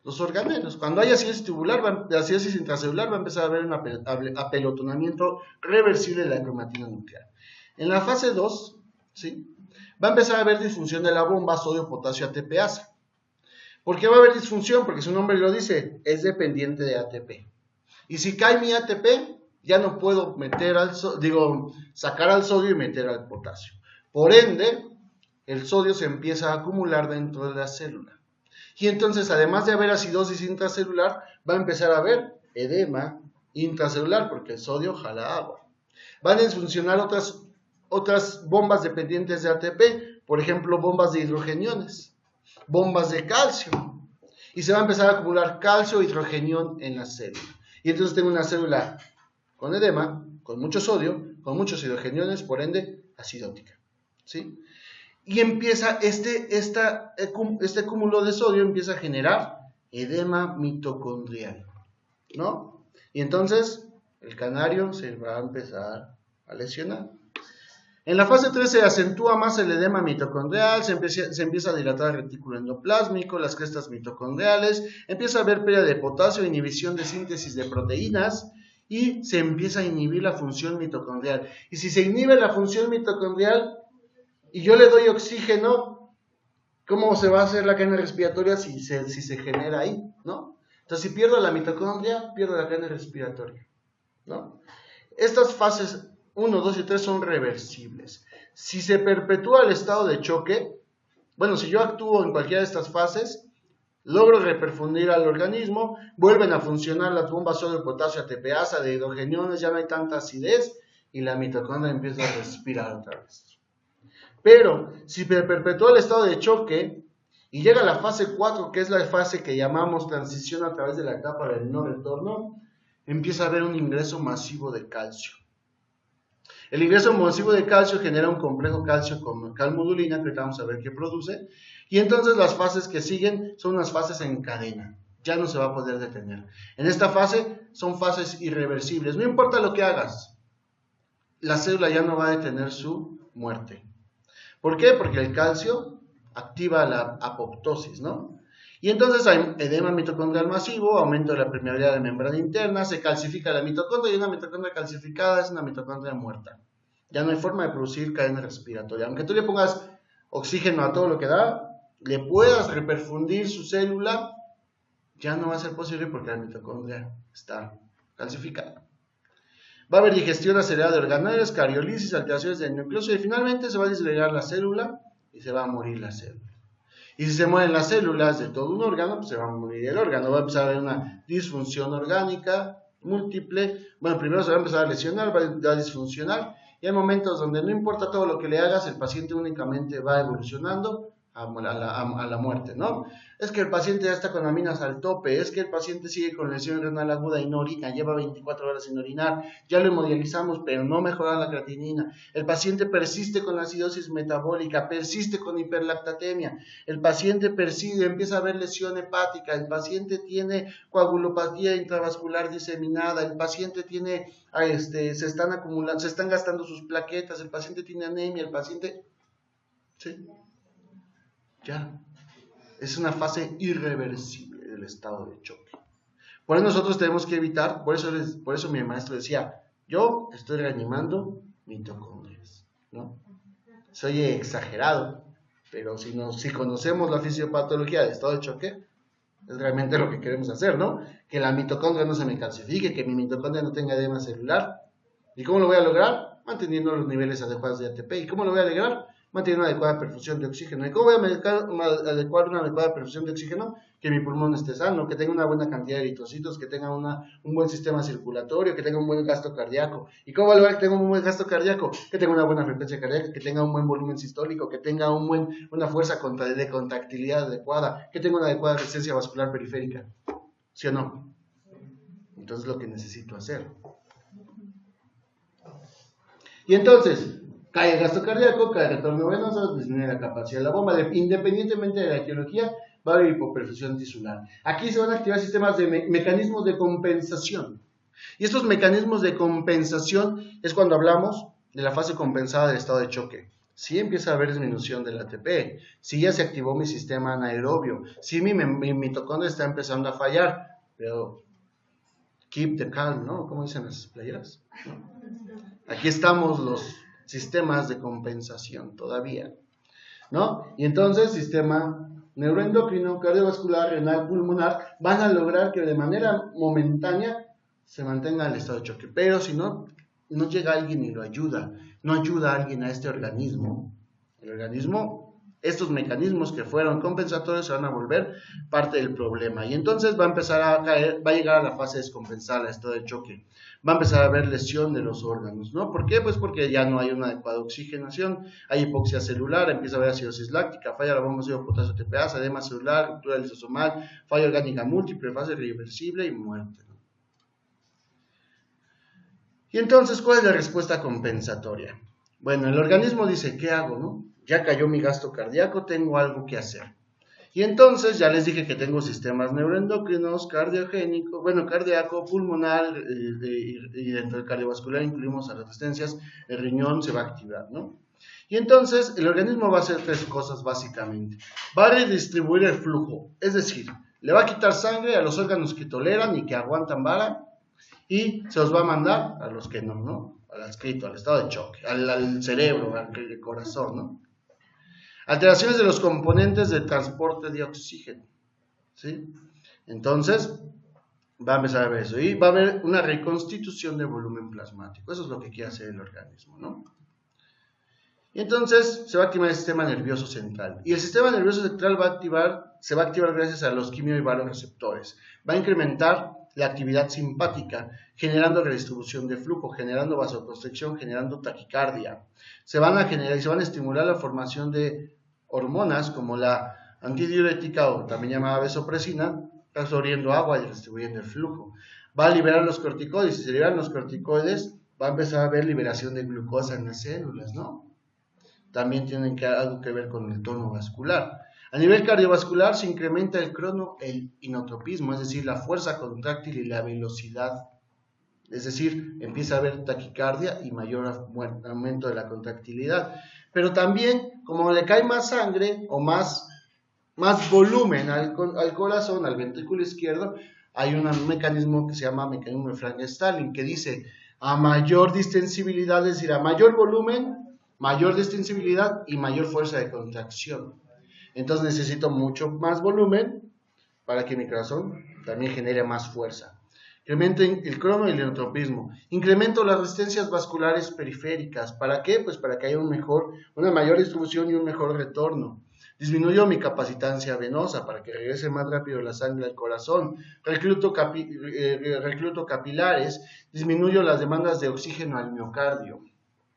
los organelos. Cuando hay acidosis intracelular, va a empezar a haber un apelotonamiento reversible de la cromatina nuclear. En la fase 2, ¿sí? va a empezar a haber disfunción de la bomba sodio-potasio ATPasa. ¿Por qué va a haber disfunción? Porque su nombre lo dice, es dependiente de ATP. Y si cae mi ATP, ya no puedo meter sacar al sodio y meter al potasio. Por ende, el sodio se empieza a acumular dentro de la célula. Y entonces, además de haber acidosis intracelular, va a empezar a haber edema intracelular, porque el sodio jala agua. Van a disfuncionar otras bombas dependientes de ATP, por ejemplo, bombas de hidrogeniones, bombas de calcio. Y se va a empezar a acumular calcio e hidrogenión en la célula. Y entonces tengo una célula con edema, con mucho sodio, con muchos hidrogeniones, por ende, acidótica. ¿Sí? Y empieza este cúmulo de sodio empieza a generar edema mitocondrial, ¿no? Y entonces el canario se va a empezar a lesionar. En la fase 3 se acentúa más el edema mitocondrial, se empieza a dilatar el retículo endoplásmico, las crestas mitocondriales, empieza a haber pérdida de potasio, inhibición de síntesis de proteínas y se empieza a inhibir la función mitocondrial. Y si se inhibe la función mitocondrial y yo le doy oxígeno, ¿cómo se va a hacer la cadena respiratoria si se genera ahí, ¿no? Entonces, si pierdo la mitocondria, pierdo la cadena respiratoria, ¿no? Estas fases 1, 2 y 3 son reversibles. Si se perpetúa el estado de choque, bueno, si yo actúo en cualquiera de estas fases, logro reperfundir al organismo, vuelven a funcionar las bombas sodio-potasio ATPasa de hidrogeniones, ya no hay tanta acidez y la mitocondria empieza a respirar otra vez. Pero si se perpetúa el estado de choque y llega a la fase 4, que es la fase que llamamos transición a través de la capa del no retorno, empieza a haber un ingreso masivo de calcio. El ingreso masivo de calcio genera un complejo calcio con calmodulina, que ahorita vamos a ver qué produce, y entonces las fases que siguen son unas fases en cadena, ya no se va a poder detener. En esta fase son fases irreversibles, no importa lo que hagas, la célula ya no va a detener su muerte. ¿Por qué? Porque el calcio activa la apoptosis, ¿no? Y entonces hay edema mitocondrial masivo, aumento de la permeabilidad de membrana interna, se calcifica la mitocondria y una mitocondria calcificada es una mitocondria muerta. Ya no hay forma de producir cadena respiratoria. Aunque tú le pongas oxígeno a todo lo que da, le puedas reperfundir su célula, ya no va a ser posible porque la mitocondria está calcificada. Va a haber digestión acelerada de organelles, cariolisis, alteraciones del nucleócido y finalmente se va a disgregar la célula y se va a morir la célula. Y si se mueren las células de todo un órgano, pues se va a morir el órgano. Va a empezar a haber una disfunción orgánica múltiple. Bueno, primero se va a empezar a lesionar, va a disfuncionar. Y hay momentos donde no importa todo lo que le hagas, el paciente únicamente va evolucionando a la muerte, ¿no? Es que el paciente ya está con aminas al tope, es que el paciente sigue con lesión renal aguda y no orina, lleva 24 horas sin orinar, ya lo hemodializamos, pero no mejora la creatinina, el paciente persiste con acidosis metabólica, persiste con hiperlactatemia, el paciente persiste, empieza a haber lesión hepática, el paciente tiene coagulopatía intravascular diseminada, el paciente tiene, se están gastando sus plaquetas, el paciente tiene anemia, el paciente, ¿sí? Ya, es una fase irreversible del estado de choque. Por eso nosotros tenemos que evitar, por eso mi maestro decía, yo estoy reanimando mitocondrias, ¿no? Soy exagerado, pero si conocemos la fisiopatología del estado de choque, es realmente lo que queremos hacer, ¿no? Que la mitocondria no se me calcifique, que mi mitocondria no tenga edema celular. ¿Y cómo lo voy a lograr? Manteniendo los niveles adecuados de ATP. ¿Y cómo lo voy a lograr? Mantener una adecuada perfusión de oxígeno. ¿Y cómo voy a adecuar una adecuada perfusión de oxígeno? Que mi pulmón esté sano, que tenga una buena cantidad de eritrocitos, que tenga un buen sistema circulatorio, que tenga un buen gasto cardíaco. ¿Y cómo lograr que tenga un buen gasto cardíaco? Que tenga una buena frecuencia cardíaca, que tenga un buen volumen sistólico, que tenga una fuerza de contractilidad adecuada, que tenga una adecuada resistencia vascular periférica. ¿Sí o no? Entonces lo que necesito hacer. Y entonces, cae el gasto cardíaco, cae el retorno venoso, disminuye la capacidad de la bomba. Independientemente de la etiología, va a haber hipoperfusión tisular. Aquí se van a activar sistemas de mecanismos de compensación. Y estos mecanismos de compensación es cuando hablamos de la fase compensada del estado de choque. Si empieza a haber disminución del ATP, si ya se activó mi sistema anaerobio, si mi mitocondria está empezando a fallar, pero keep the calm, ¿no? ¿Cómo dicen las playeras? ¿No? Aquí estamos los sistemas de compensación todavía. ¿no? Y entonces sistema neuroendocrino, cardiovascular, renal, pulmonar van a lograr que de manera momentánea se mantenga el estado de choque. Pero si no llega alguien y lo ayuda, no ayuda a alguien a este organismo, el organismo, estos mecanismos que fueron compensatorios se van a volver parte del problema. Y entonces va a empezar a caer, va a llegar a la fase descompensada, el estado de choque. Va a empezar a haber lesión de los órganos, ¿no? ¿Por qué? Pues porque ya no hay una adecuada oxigenación, hay hipoxia celular, empieza a haber acidosis láctica, falla la bomba de potasio TPase, edema celular, ruptura lisosomal, falla orgánica múltiple, fase irreversible y muerte, ¿no? Y entonces, ¿cuál es la respuesta compensatoria? Bueno, el organismo dice, ¿qué hago, no? Ya cayó mi gasto cardíaco, tengo algo que hacer. Y entonces ya les dije que tengo sistemas neuroendocrinos, cardiogénico, bueno, cardíaco, pulmonar, y dentro del cardiovascular incluimos a las resistencias, el riñón se va a activar, ¿no? Y entonces el organismo va a hacer tres cosas básicamente. Va a redistribuir el flujo, es decir, le va a quitar sangre a los órganos que toleran y que aguantan vara, y se los va a mandar a los que no, ¿no? Al adscrito, al estado de choque, al cerebro, al corazón, ¿no? Alteraciones de los componentes de transporte de oxígeno, ¿sí? Entonces, va a empezar a ver eso. Y va a haber una reconstitución de volumen plasmático. Eso es lo que quiere hacer el organismo, ¿no? Y entonces, se va a activar el sistema nervioso central. Y el sistema nervioso central se va a activar gracias a los quimio y vasoreceptores. Va a incrementar la actividad simpática, generando redistribución de flujo, generando vasoconstricción, generando taquicardia. Se van a estimular la formación de hormonas como la antidiurética o también llamada vasopresina, absorbiendo agua y distribuyendo el flujo. Va a liberar los corticoides. Si se liberan los corticoides, va a empezar a haber liberación de glucosa en las células, ¿no? También tienen algo que ver con el tono vascular. A nivel cardiovascular se incrementa el inotropismo, es decir, la fuerza contráctil y la velocidad. Es decir, empieza a haber taquicardia y mayor aumento de la contractilidad. Pero también, como le cae más sangre o más volumen al corazón, al ventrículo izquierdo, hay un mecanismo que se llama mecanismo de Frank-Starling, que dice, a mayor distensibilidad, es decir, a mayor volumen, mayor distensibilidad y mayor fuerza de contracción. Entonces necesito mucho más volumen para que mi corazón también genere más fuerza. Incremento el crono y el inotropismo. Incremento las resistencias vasculares periféricas. ¿Para qué? Pues para que haya una mayor distribución y un mejor retorno. Disminuyo mi capacitancia venosa para que regrese más rápido la sangre al corazón. Recluto capilares. Disminuyo las demandas de oxígeno al miocardio.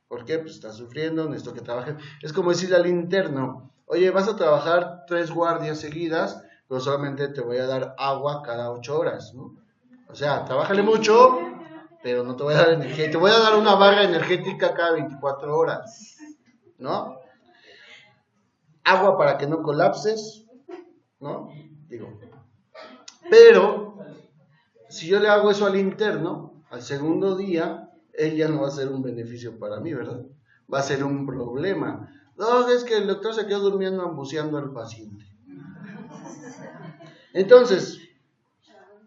¿Por qué? Pues está sufriendo, necesito que trabaje. Es como decirle al interno, oye, vas a trabajar 3 guardias seguidas, pero solamente te voy a dar agua cada 8 horas, ¿no? O sea, trabájale mucho, pero no te voy a dar energía. Te voy a dar una barra energética cada 24 horas, ¿no? Agua para que no colapses, ¿no? Digo, pero si yo le hago eso al interno, al segundo día, él ya no va a ser un beneficio para mí, ¿verdad? Va a ser un problema. No, es que el doctor se quedó durmiendo ambuceando al paciente. Entonces,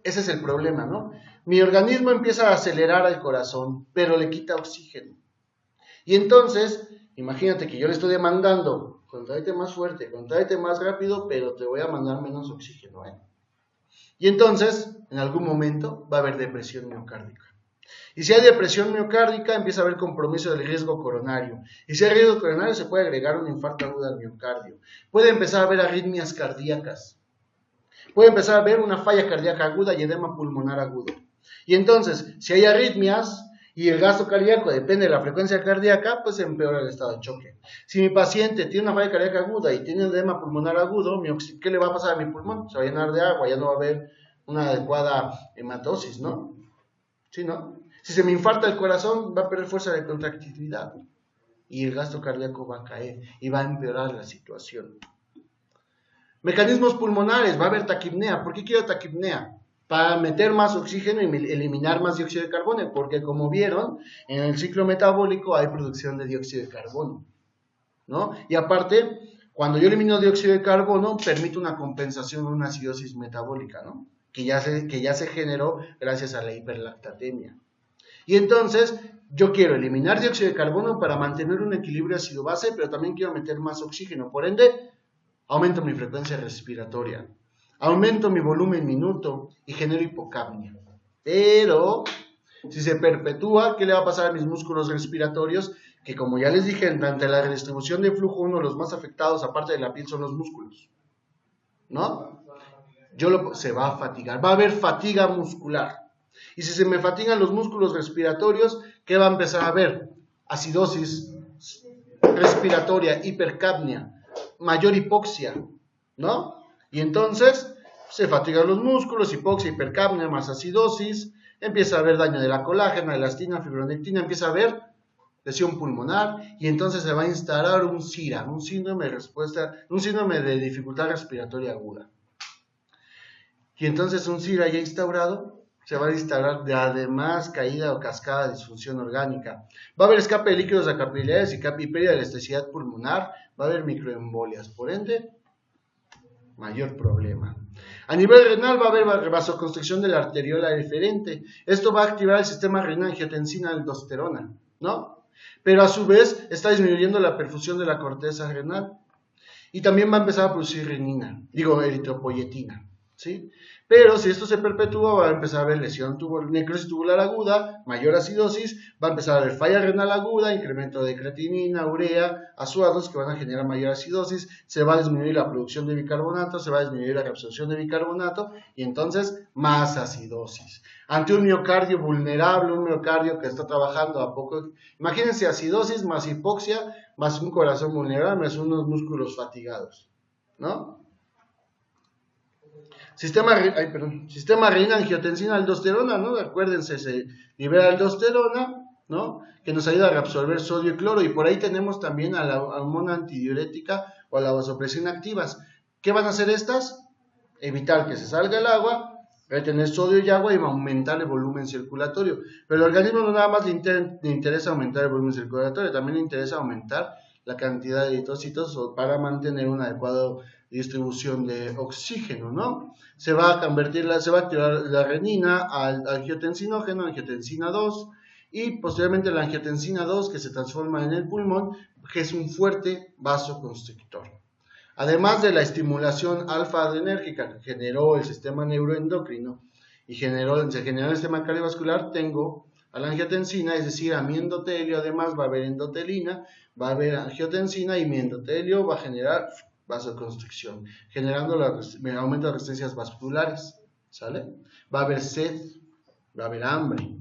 ese es el problema, ¿no? Mi organismo empieza a acelerar al corazón, pero le quita oxígeno. Y entonces, imagínate que yo le estoy demandando, contráete más fuerte, contráete más rápido, pero te voy a mandar menos oxígeno, ¿eh? Y entonces, en algún momento, va a haber depresión miocárdica. Y si hay depresión miocárdica, empieza a haber compromiso del riesgo coronario. Y si hay riesgo coronario, se puede agregar un infarto agudo al miocardio. Puede empezar a haber arritmias cardíacas. Puede empezar a haber una falla cardíaca aguda y edema pulmonar agudo. Y entonces, si hay arritmias y el gasto cardíaco depende de la frecuencia cardíaca, pues empeora el estado de choque. Si mi paciente tiene una falla cardíaca aguda y tiene un edema pulmonar agudo, ¿qué le va a pasar a mi pulmón? Se va a llenar de agua, ya no va a haber una adecuada hematosis, ¿no? ¿Sí, no? Si se me infarta el corazón, va a perder fuerza de contractilidad y el gasto cardíaco va a caer y va a empeorar la situación. Mecanismos pulmonares, va a haber taquipnea. ¿Por qué quiero taquipnea? Para meter más oxígeno y eliminar más dióxido de carbono, porque como vieron, en el ciclo metabólico hay producción de dióxido de carbono, ¿no? Y aparte, cuando yo elimino dióxido de carbono, permite una compensación de una acidosis metabólica, ¿no? Que ya se generó gracias a la hiperlactatemia. Y entonces, Yo quiero eliminar dióxido de carbono para mantener un equilibrio ácido-base, pero también quiero meter más oxígeno. Por ende, aumento mi frecuencia respiratoria, aumento mi volumen minuto y genero hipocapnia. Pero, si se perpetúa, ¿qué le va a pasar a mis músculos respiratorios? Que como ya les dije, ante la redistribución de flujo, uno de los más afectados, aparte de la piel, son los músculos, ¿no? Se va a fatigar, va a haber fatiga muscular. Y si se me fatigan los músculos respiratorios, ¿qué va a empezar a haber? Acidosis respiratoria, hipercapnia, mayor hipoxia, ¿no? Y entonces se fatigan los músculos, hipoxia, hipercapnia, más acidosis, empieza a haber daño de la colágena, elastina, fibronectina, empieza a haber lesión pulmonar y entonces se va a instalar un SIRA, un síndrome de dificultad respiratoria aguda. Y entonces un SIRA ya instaurado se va a instalar de además caída o cascada de disfunción orgánica. Va a haber escape de líquidos a capilares y pérdida de elasticidad pulmonar, va a haber microembolias, por ende, mayor problema. A nivel renal va a haber vasoconstricción de la arteriola deferente. Esto va a activar el sistema renina-angiotensina-aldosterona, ¿no? Pero a su vez está disminuyendo la perfusión de la corteza renal. Y también va a empezar a producir eritropoyetina, ¿sí? Pero si esto se perpetúa, va a empezar a haber necrosis tubular aguda, mayor acidosis, va a empezar a haber falla renal aguda, incremento de creatinina, urea, ácidos que van a generar mayor acidosis, se va a disminuir la producción de bicarbonato, se va a disminuir la reabsorción de bicarbonato y entonces más acidosis. Ante un miocardio vulnerable, un miocardio que está trabajando a poco, imagínense acidosis más hipoxia, más un corazón vulnerable, más unos músculos fatigados, ¿no? Sistema renina-angiotensina-aldosterona, ¿no? Acuérdense, se libera aldosterona, ¿no? Que nos ayuda a reabsorber sodio y cloro. Y por ahí tenemos también a la hormona antidiurética o a la vasopresina activas. ¿Qué van a hacer estas? Evitar que se salga el agua, retener sodio y agua y aumentar el volumen circulatorio. Pero al organismo no nada más le interesa aumentar el volumen circulatorio, también le interesa aumentar la cantidad de eritrocitos para mantener una adecuada distribución de oxígeno, ¿no? Se va a activar la renina al angiotensinógeno, angiotensina 2, y posteriormente la angiotensina 2 que se transforma en el pulmón, que es un fuerte vasoconstrictor. Además de la estimulación alfa-adrenérgica que generó el sistema neuroendocrino y se generó el sistema cardiovascular, tengo a la angiotensina, es decir, a mi endotelio, además va a haber endotelina, va a haber angiotensina y mi endotelio va a generar vasoconstricción, generando aumento de resistencias vasculares, ¿sale? Va a haber sed, va a haber hambre.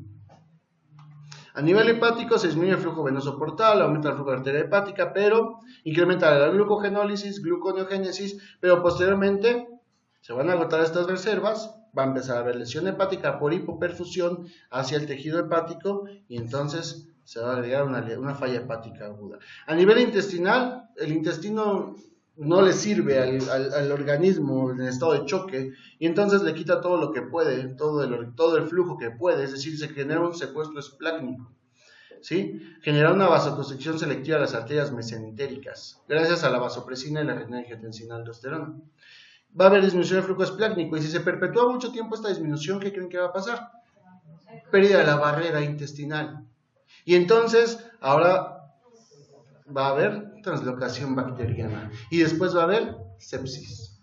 A nivel hepático se disminuye el flujo venoso portal, aumenta el flujo de arteria hepática, pero incrementa la glucogenólisis, gluconeogénesis, pero posteriormente se van a agotar estas reservas, va a empezar a haber lesión hepática por hipoperfusión hacia el tejido hepático y entonces se va a agregar una falla hepática aguda. A nivel intestinal, el intestino no le sirve al organismo en estado de choque y entonces le quita todo lo que puede, todo el flujo que puede, es decir, se genera un secuestro esplácnico, ¿sí? Genera una vasoconstricción selectiva de las arterias mesentéricas gracias a la vasopresina y la renina-angiotensina-aldosterona. Va a haber disminución del flujo esplácnico y si se perpetúa mucho tiempo esta disminución, ¿qué creen que va a pasar? Pérdida de la barrera intestinal. Y entonces, ahora va a haber translocación bacteriana y después va a haber sepsis.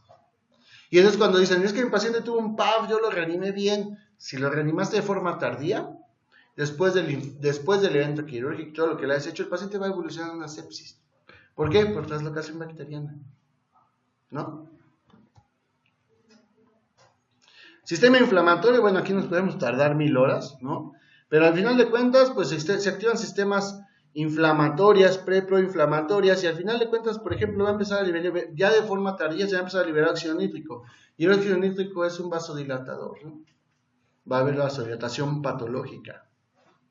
Y eso es cuando dicen, es que mi paciente tuvo un PAF, yo lo reanimé bien. Si lo reanimaste de forma tardía, después del evento quirúrgico, todo lo que le has hecho, el paciente va a evolucionar a una sepsis. ¿Por qué? Por translocación bacteriana, ¿no? Sistema inflamatorio, bueno, aquí nos podemos tardar 1000 horas, ¿no? Pero al final de cuentas, pues se activan sistemas inflamatorias, proinflamatorias y al final de cuentas, por ejemplo, va a empezar a liberar, ya de forma tardía se va a empezar a liberar óxido nítrico y el óxido nítrico es un vasodilatador, ¿no? Va a haber vasodilatación patológica,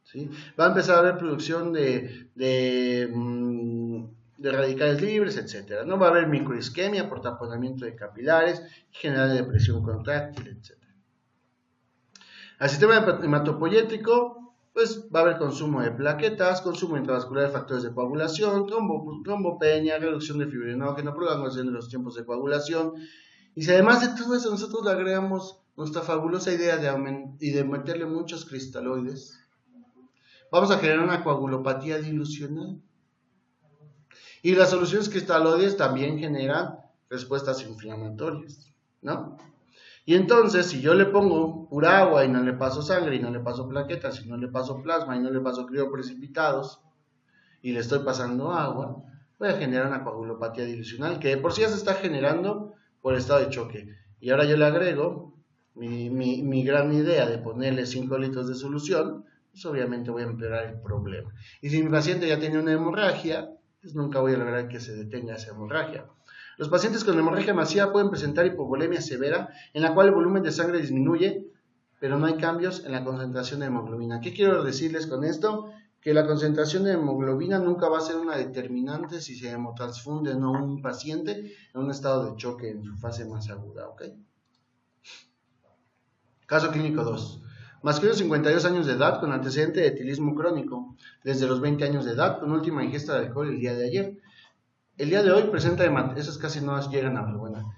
¿sí? Va a empezar a haber producción de radicales libres, etcétera, ¿no? Va a haber microisquemia por taponamiento de capilares, general de presión contráctil, etcétera. Al sistema hematopoyético, pues va a haber consumo de plaquetas, consumo intravascular de factores de coagulación, trombopenia, reducción de fibrinógeno, prolongación de los tiempos de coagulación. Y si además de todo eso nosotros le agregamos nuestra fabulosa idea de meterle muchos cristaloides, vamos a generar una coagulopatía dilucional. Y las soluciones cristaloides también generan respuestas inflamatorias, ¿no? Y entonces, si yo le pongo pura agua y no le paso sangre y no le paso plaquetas y no le paso plasma y no le paso crioprecipitados y le estoy pasando agua, voy a generar una coagulopatía dilucional que de por sí ya se está generando por estado de choque. Y ahora yo le agrego mi gran idea de ponerle 5 litros de solución, pues obviamente voy a empeorar el problema. Y si mi paciente ya tiene una hemorragia, pues nunca voy a lograr que se detenga esa hemorragia. Los pacientes con hemorragia masiva pueden presentar hipovolemia severa, en la cual el volumen de sangre disminuye, pero no hay cambios en la concentración de hemoglobina. ¿Qué quiero decirles con esto? Que la concentración de hemoglobina nunca va a ser una determinante si se hemotransfunde o no un paciente en un estado de choque en su fase más aguda, ¿ok? Caso clínico 2. Masculino 52 años de edad con antecedente de etilismo crónico, desde los 20 años de edad, con última ingesta de alcohol el día de ayer. El día de hoy presenta esas casi no llegan a ver, bueno.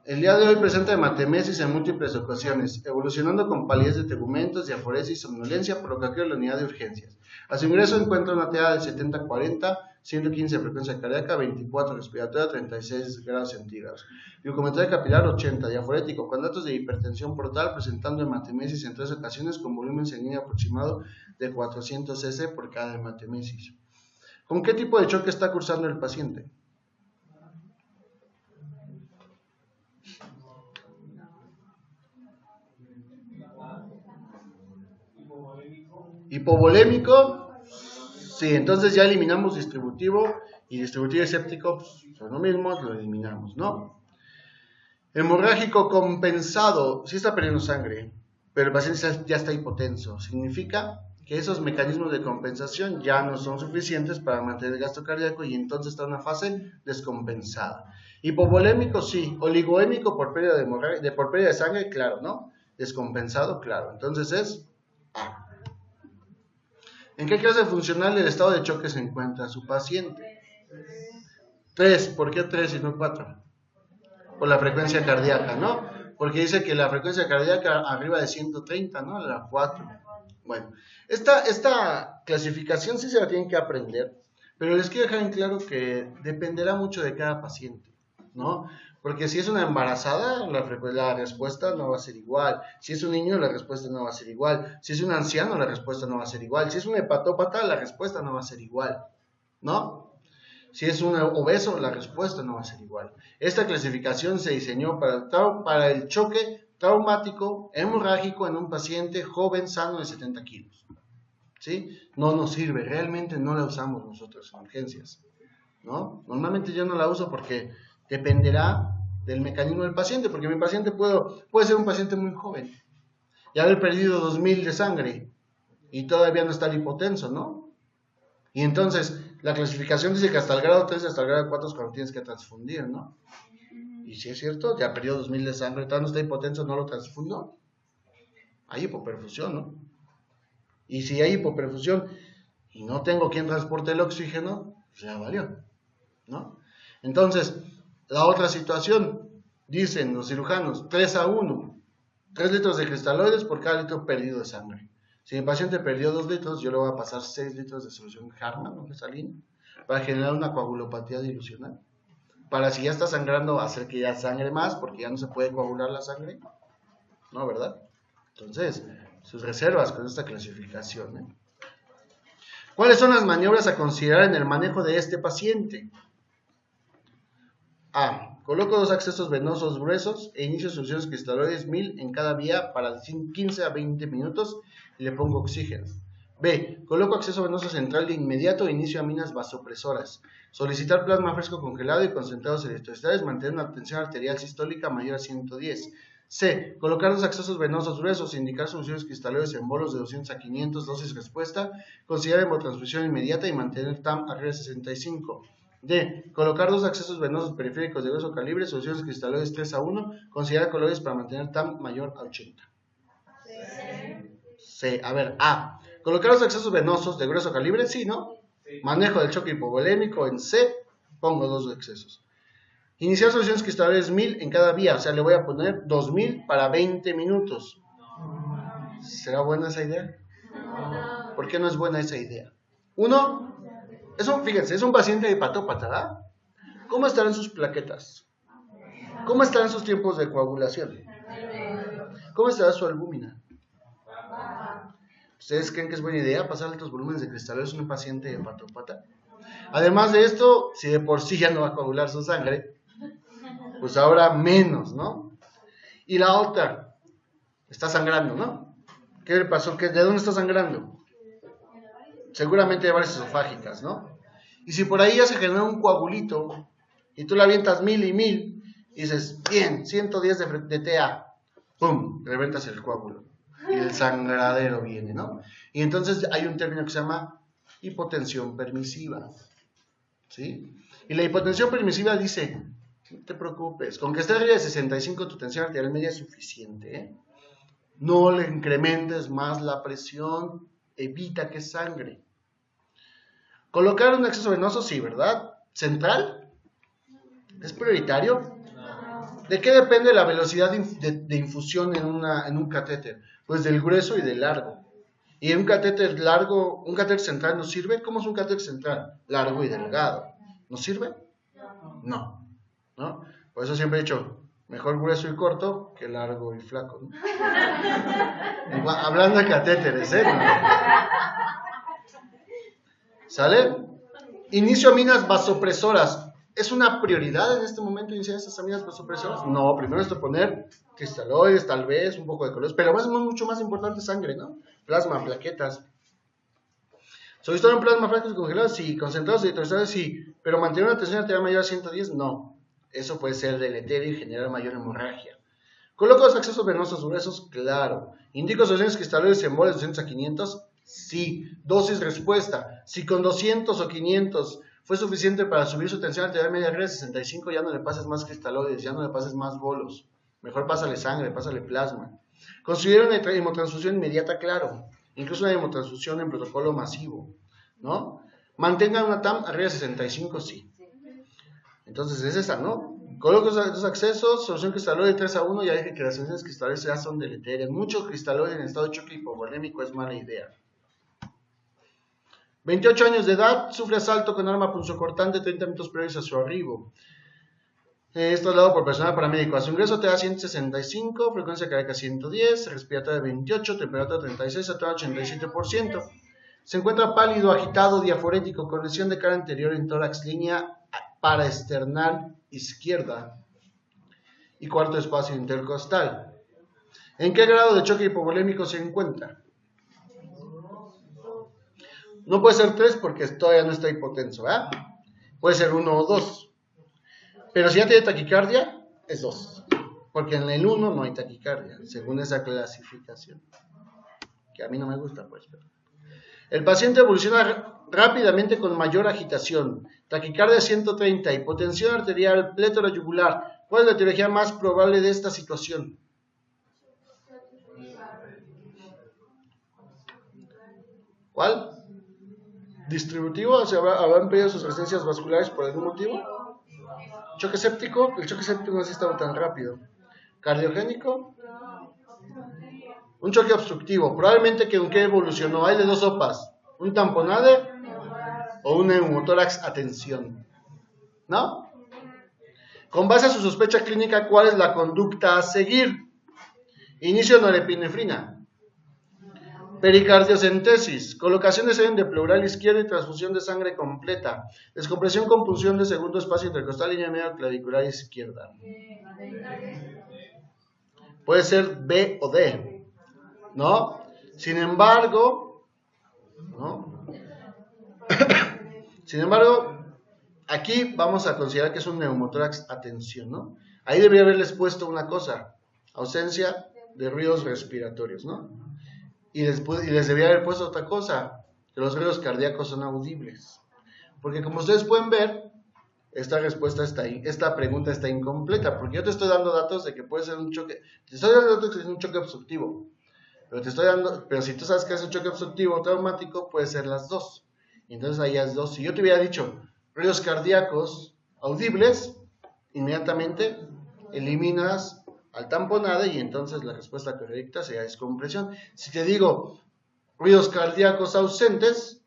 El día de hoy presenta hematemesis en múltiples ocasiones, evolucionando con palidez de tegumentos, diaforesis, somnolencia, por lo que acude a la unidad de urgencias. A su ingreso encuentra una TA de 70-40, 115 de frecuencia cardíaca, 24 respiratoria, 36 grados centígrados. Glucometría capilar 80, diaforético, con datos de hipertensión portal, presentando hematemesis en 3 ocasiones con volumen sanguíneo aproximado de 400 cc por cada hematemesis. ¿Con qué tipo de choque está cursando el paciente? Hipovolémico, sí, entonces ya eliminamos distributivo y distributivo y séptico, pues, son lo mismo, lo eliminamos, ¿no? Hemorrágico compensado, sí está perdiendo sangre, pero el paciente ya está hipotenso, significa que esos mecanismos de compensación ya no son suficientes para mantener el gasto cardíaco y entonces está en una fase descompensada. Hipovolémico, sí, oligoémico por pérdida de sangre, claro, ¿no? Descompensado, claro, entonces es A. ¿En qué clase funcional del estado de choque se encuentra su paciente? 3, ¿por qué 3 y no 4? Por la frecuencia cardíaca, ¿no? Porque dice que la frecuencia cardíaca arriba de 130, ¿no? La 4. Bueno, esta clasificación sí se la tienen que aprender, pero les quiero dejar en claro que dependerá mucho de cada paciente, ¿no? Porque si es una embarazada, la respuesta no va a ser igual. Si es un niño, la respuesta no va a ser igual. Si es un anciano, la respuesta no va a ser igual. Si es un hepatópata, la respuesta no va a ser igual, ¿no? Si es un obeso, la respuesta no va a ser igual. Esta clasificación se diseñó para el choque traumático hemorrágico en un paciente joven sano de 70 kilos. ¿Sí? No nos sirve, realmente no la usamos nosotros en urgencias, ¿no? Normalmente yo no la uso porque dependerá del mecanismo del paciente, porque mi paciente puede ser un paciente muy joven y haber perdido 2000 de sangre y todavía no estar hipotenso, ¿no? Y entonces la clasificación dice que hasta el grado 3 hasta el grado 4 es cuando tienes que transfundir, ¿no? Y si es cierto, ya perdió 2000 de sangre, todavía no está hipotenso, no lo transfundo. Hay hipoperfusión, ¿no? Y si hay hipoperfusión y no tengo quien transporte el oxígeno, pues ya valió, ¿no? Entonces, la otra situación, dicen los cirujanos, 3:1, 3 litros de cristaloides por cada litro perdido de sangre. Si mi paciente perdió 2 litros, yo le voy a pasar 6 litros de solución Harman o Gesalina para generar una coagulopatía dilucional. Para si ya está sangrando, hacer que ya sangre más, porque ya no se puede coagular la sangre. ¿No, verdad? Entonces, sus reservas con esta clasificación, ¿eh? ¿Cuáles son las maniobras a considerar en el manejo de este paciente? A. Coloco 2 accesos venosos gruesos e inicio soluciones cristaloides 1000 en cada vía para 15 a 20 minutos y le pongo oxígeno. B. Coloco acceso venoso central de inmediato e inicio aminas vasopresoras. Solicitar plasma fresco congelado y concentrados eritrocitales, mantener una tensión arterial sistólica mayor a 110. C. Colocar 2 accesos venosos gruesos e indicar soluciones cristaloides en bolos de 200 a 500, dosis respuesta. Considerar hemotransfusión inmediata y mantener TAM arriba de 65. D. Colocar 2 accesos venosos periféricos de grueso calibre, soluciones cristaloides 3:1, considerar colores para mantener TAM mayor a 80. C. A ver, A. Colocar 2 accesos venosos de grueso calibre, sí, ¿no? Sí. Manejo del choque hipovolémico en C, pongo 2 accesos. Iniciar soluciones cristaloides 1000 en cada vía, o sea, le voy a poner 2000 para 20 minutos. ¿Será buena esa idea? No. ¿Por qué no es buena esa idea? Uno, fíjense, es un paciente hepatópata, ¿verdad? ¿Cómo estarán sus plaquetas? ¿Cómo estarán sus tiempos de coagulación? ¿Cómo estará su albúmina? ¿Ustedes creen que es buena idea pasar altos volúmenes de cristaloides en un paciente hepatópata? Además de esto, si de por sí ya no va a coagular su sangre, pues ahora menos, ¿no? Y la otra, está sangrando, ¿no? ¿Qué le pasó? ¿De dónde está sangrando? Seguramente de varias esofágicas, ¿no? Y si por ahí ya se genera un coagulito, y tú le avientas 1000 y 1000, y dices, bien, 110 de TA, ¡pum!, reventas el coágulo. Y el sangradero viene, ¿no? Y entonces hay un término que se llama hipotensión permisiva, ¿sí? Y la hipotensión permisiva dice, no te preocupes, con que esté arriba de 65 tu tensión arterial media es suficiente, ¿eh? No le incrementes más la presión, evita que sangre. Colocar un acceso venoso, sí, ¿verdad? ¿Central? ¿Es prioritario? ¿De qué depende la velocidad de infusión en un catéter? Pues del grueso y del largo. ¿Y un catéter largo, un catéter central nos sirve? ¿Cómo es un catéter central? Largo y delgado. ¿Nos sirve? No. ¿No? Por eso siempre he dicho, mejor grueso y corto que largo y flaco, ¿no? Hablando de catéteres, ¿eh? ¿Sale? Inicio aminas vasopresoras. ¿Es una prioridad en este momento iniciar estas aminas vasopresoras? No, primero es poner cristaloides, tal vez, un poco de colores, pero es mucho más importante sangre, ¿no? Plasma, plaquetas. ¿Solicitar un plasma frágiles congelados? Sí. ¿Concentrados y deteriorados? Sí. ¿Pero mantener una tensión arterial mayor a 110? No. Eso puede ser deleterio y generar mayor hemorragia. ¿Coloco los accesos venosos gruesos? Claro. ¿Indico soluciones cristaloides en bolas de 200 a 500? Sí. Dosis respuesta. Si con 200 o 500 fue suficiente para subir su tensión arterial media arriba de 65, ya no le pases más cristaloides, ya no le pases más bolos. Mejor pásale sangre, pásale plasma. Considera una hemotransfusión inmediata, claro. Incluso una hemotransfusión en protocolo masivo, ¿no? Mantengan una TAM arriba de 65, sí. Entonces es esa, ¿no? Coloco los accesos, solución cristaloide 3 a 1, ya dije que las soluciones cristaloides ya son deleterias. Mucho cristaloide en estado de choque hipovolémico es mala idea. 28 años de edad, sufre asalto con arma punzocortante 30 minutos previos a su arribo. Es trasladado por personal paramédico. A su ingreso te da 165, frecuencia cardíaca 110, respiratoria 28, temperatura 36, saturado 87%. Se encuentra pálido, agitado, diaforético, con lesión de cara anterior en tórax, línea paraesternal izquierda y cuarto espacio intercostal. ¿En qué grado de choque hipovolémico se encuentra? No puede ser 3 porque todavía no está hipotenso, ¿verdad? Puede ser 1 o 2. Pero si ya tiene taquicardia, es 2. Porque en el 1 no hay taquicardia, según esa clasificación. Que a mí no me gusta, pues. Pero... El paciente evoluciona rápidamente con mayor agitación. Taquicardia 130, hipotensión arterial, plétora yugular. ¿Cuál es la etiología más probable de esta situación? ¿Cuál? ¿Distributivo? O sea, ¿habrán pedido sus resistencias vasculares por algún motivo? ¿Choque séptico? El choque séptico no es estado tan rápido. ¿Cardiogénico? Un choque obstructivo. Probablemente que aunque evolucionó, hay de dos sopas. Un tamponade o un neumotórax a tensión. ¿No? Con base a su sospecha clínica, ¿cuál es la conducta a seguir? Inicio de norepinefrina. Pericardiocentesis, colocación de semen de pleural izquierdo y transfusión de sangre completa. Descompresión con punción de segundo espacio intercostal, línea media clavicular izquierda. Puede ser B o D, ¿no? Sin embargo, ¿no? Sin embargo, aquí vamos a considerar que es un neumotórax a tensión, ¿no? Ahí debería haberles puesto una cosa, ausencia de ruidos respiratorios, ¿no? Y les debía haber puesto otra cosa, que los ruidos cardíacos son audibles. Porque como ustedes pueden ver, esta pregunta está incompleta, porque yo te estoy dando datos de que puede ser un choque, te estoy dando datos de que es un choque obstructivo, pero si tú sabes que es un choque obstructivo traumático, puede ser las dos. Y entonces ahí es dos. Si yo te hubiera dicho ruidos cardíacos audibles, inmediatamente eliminas al tamponade y entonces la respuesta correcta sería descompresión. Si te digo Ruidos cardíacos ausentes,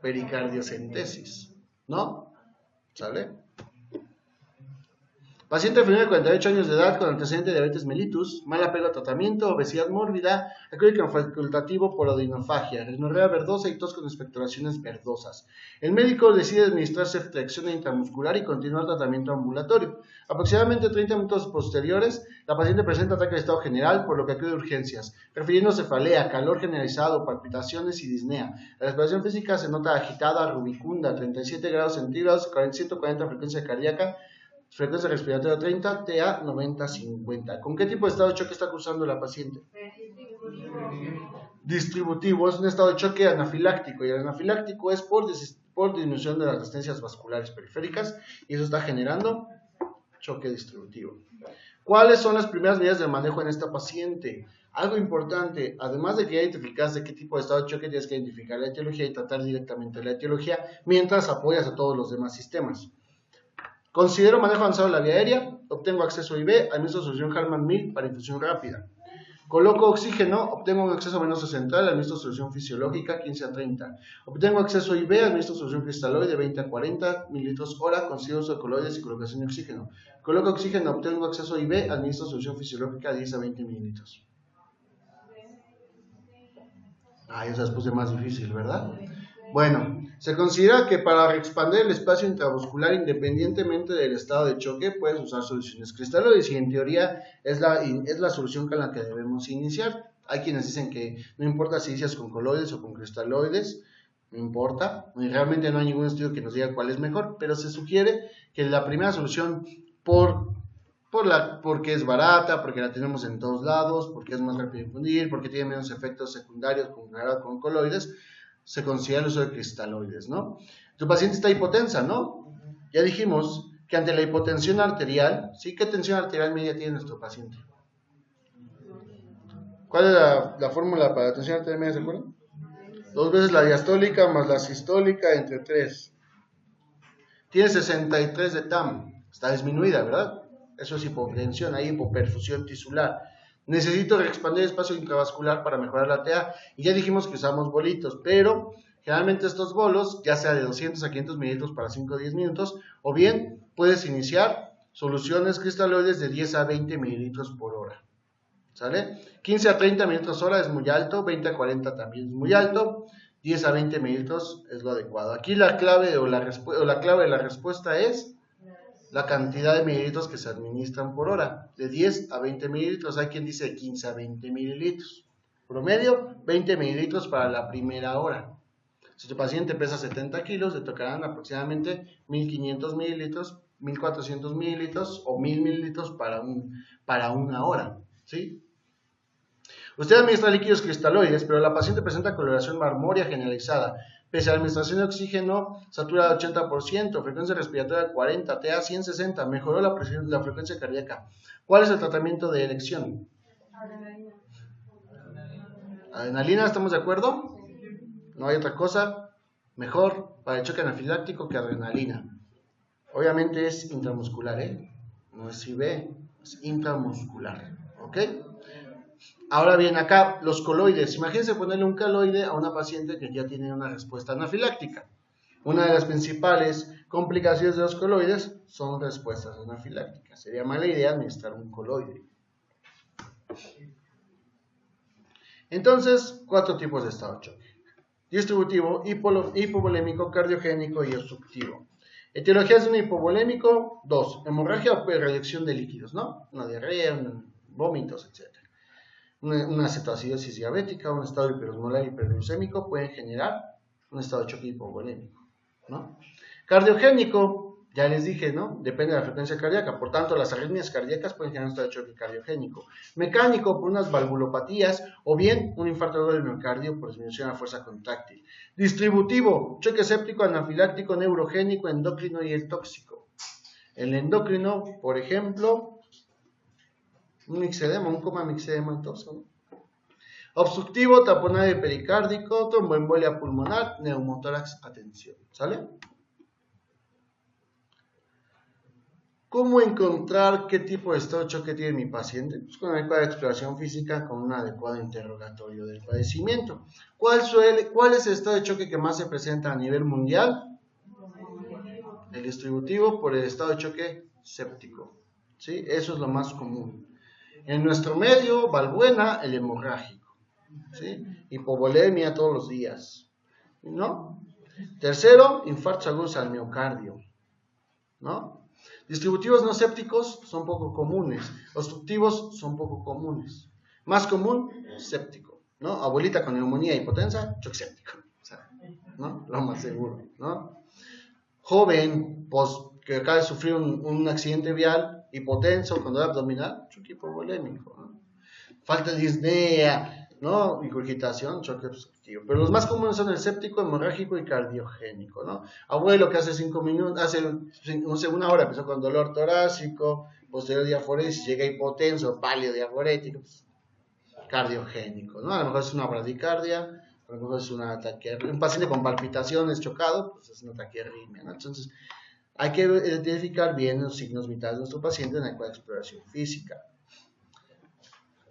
pericardiocentesis, ¿no? ¿Sale? Paciente enfermo de 48 años de edad con antecedente de diabetes mellitus, mal apego a tratamiento, obesidad mórbida, alcohólico facultativo por odinofagia, rinorrea verdosa y tos con expectoraciones verdosas. El médico decide administrarse flexión intramuscular y continuar tratamiento ambulatorio. Aproximadamente 30 minutos posteriores, la paciente presenta ataque de estado general, por lo que acude a urgencias, refiriendo cefalea, calor generalizado, palpitaciones y disnea. La respiración física se nota agitada, rubicunda, 37 grados centígrados, 140 frecuencia cardíaca, frecuencia respiratoria 30, TA 90-50. ¿Con qué tipo de estado de choque está cursando la paciente? Distributivo. Es un estado de choque anafiláctico, y el anafiláctico es por disminución de las resistencias vasculares periféricas, y eso está generando choque distributivo. ¿Cuáles son las primeras medidas de manejo en esta paciente? Algo importante, además de que ya identificas de qué tipo de estado de choque, tienes que identificar la etiología y tratar directamente la etiología mientras apoyas a todos los demás sistemas. Considero manejo avanzado de la vía aérea, obtengo acceso IV, administro solución Hartmann 1000 para infusión rápida. Coloco oxígeno, obtengo un acceso venoso central, administro solución fisiológica 15 a 30. Obtengo acceso IV, administro solución cristaloide 20 a 40 mililitros hora, consigo uso de coloides y colocación de oxígeno. Coloco oxígeno, obtengo acceso IV, administro solución fisiológica 10 a 20 mililitros. Ay, esa puse más difícil, ¿verdad? Bueno, se considera que para expandir el espacio intravascular independientemente del estado de choque puedes usar soluciones cristaloides, y en teoría es la solución con la que debemos iniciar. Hay quienes dicen que no importa si inicias con coloides o con cristaloides, no importa, realmente no hay ningún estudio que nos diga cuál es mejor, pero se sugiere que la primera solución porque es barata, porque la tenemos en todos lados, porque es más rápido de infundir, porque tiene menos efectos secundarios comparado con coloides, se considera el uso de cristaloides, ¿no? Tu paciente está hipotensa, ¿no? Ya dijimos que ante la hipotensión arterial, ¿sí? ¿Qué tensión arterial media tiene nuestro paciente? ¿Cuál es la fórmula para la tensión arterial media, se acuerdan? 2 veces la diastólica más la sistólica entre 3. Tiene 63 de TAM, está disminuida, ¿verdad? Eso es hipotensión, hay hipoperfusión tisular. Necesito expandir el espacio intravascular para mejorar la TA, y ya dijimos que usamos bolitos, pero generalmente estos bolos, ya sea de 200 a 500 mililitros para 5 o 10 minutos, o bien puedes iniciar soluciones cristaloides de 10 a 20 mililitros por hora, ¿sale? 15 a 30 mililitros hora es muy alto, 20 a 40 también es muy alto, 10 a 20 mililitros es lo adecuado. Aquí la clave la clave de la respuesta es la cantidad de mililitros que se administran por hora, de 10 a 20 mililitros, hay quien dice 15 a 20 mililitros, promedio 20 mililitros para la primera hora. Si tu paciente pesa 70 kilos, le tocarán aproximadamente 1500 mililitros, 1400 mililitros o 1000 mililitros para una hora, ¿sí? Usted administra líquidos cristaloides, pero la paciente presenta coloración marmórea generalizada. Pese a la administración de oxígeno, satura al 80%, frecuencia respiratoria 40, TA 160, mejoró la frecuencia cardíaca. ¿Cuál es el tratamiento de elección? Adrenalina. Adrenalina, ¿estamos de acuerdo? No hay otra cosa mejor para el choque anafiláctico que adrenalina. Obviamente es intramuscular, ¿eh? No es IV, es intramuscular, ¿ok? Ahora bien, acá los coloides. Imagínense ponerle un caloide a una paciente que ya tiene una respuesta anafiláctica. Una de las principales complicaciones de los coloides son respuestas anafilácticas. Sería mala idea administrar un coloide. Entonces, 4 tipos de estado de choque: distributivo, hipovolémico, cardiogénico y obstructivo. Etiologías de un hipovolémico: 2. Hemorragia o reyección de líquidos, ¿no? Una diarrea, vómitos, etc. Una cetoacidosis diabética, un estado hiperosmolar hiperglucémico pueden generar un estado de choque hipovolémico, ¿no? Cardiogénico, ya les dije, ¿no? Depende de la frecuencia cardíaca, por tanto las arritmias cardíacas pueden generar un estado de choque cardiogénico. Mecánico, por unas valvulopatías o bien un infarto del miocardio por disminución de la fuerza contráctil. Distributivo, choque séptico, anafiláctico, neurogénico, endocrino y el tóxico. El endocrino, por ejemplo, un mixedema, un coma mixedematoso, ¿no? Obstructivo, taponaje pericárdico, tromboembolia pulmonar, neumotórax, atención, ¿sale? ¿Cómo encontrar qué tipo de estado de choque tiene mi paciente? Pues con una adecuada exploración física, con un adecuado interrogatorio del padecimiento. ¿Cuál es el estado de choque que más se presenta a nivel mundial? El distributivo por el estado de choque séptico. ¿Sí? Eso es lo más común. En nuestro medio, valbuena, el hemorrágico. ¿Sí? Hipovolemia todos los días. ¿No? Tercero, infartos agudos al miocardio. ¿No? Distributivos no sépticos son poco comunes. Obstructivos son poco comunes. Más común, séptico. ¿No? Abuelita con neumonía hipotensa, choque séptico. O sea, ¿no? Lo más seguro. ¿No? Joven, que acaba de sufrir un accidente vial, hipotenso, con dolor abdominal, choque hipovolémico. ¿No? Falta de disnea, ¿no? Ingurgitación, choque obstructivo. Pero los más comunes son el séptico, hemorrágico y cardiogénico, ¿no? Abuelo que hace 5 minutos, hace no sé, una hora empezó con dolor torácico, posterior diaforesis, llega hipotenso, pálido diaforético, pues, cardiogénico, ¿no? A lo mejor es una bradicardia, a lo mejor es una taquiarritmia. Un paciente con palpitaciones chocado, pues es una taquiarritmia, ¿no? Entonces, hay que identificar bien los signos vitales de nuestro paciente en la adecuada exploración física.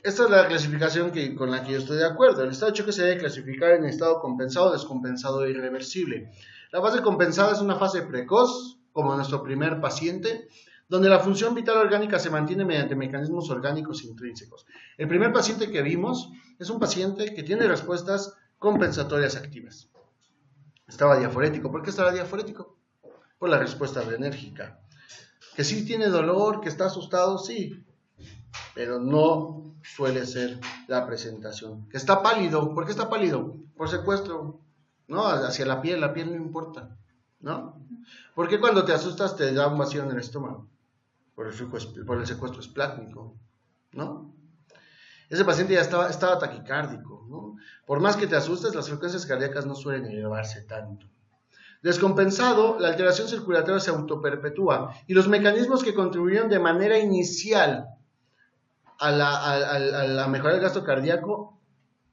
Esta es la clasificación con la que yo estoy de acuerdo. El estado de choque se debe clasificar en estado compensado, descompensado e irreversible. La fase compensada es una fase precoz, como nuestro primer paciente, donde la función vital orgánica se mantiene mediante mecanismos orgánicos intrínsecos. El primer paciente que vimos es un paciente que tiene respuestas compensatorias activas. Estaba diaforético. ¿Por qué estaba diaforético? Por la respuesta adrenérgica. Que sí tiene dolor, que está asustado, sí, pero no suele ser la presentación. Que está pálido. ¿Por qué está pálido? Por secuestro, ¿no? Hacia la piel no importa, ¿no? ¿Por qué cuando te asustas te da un vacío en el estómago? Por el secuestro esplácnico, ¿no? Ese paciente ya estaba taquicárdico, ¿no? Por más que te asustes, las frecuencias cardíacas no suelen elevarse tanto. Descompensado, la alteración circulatoria se autoperpetúa y los mecanismos que contribuyeron de manera inicial a la mejora del gasto cardíaco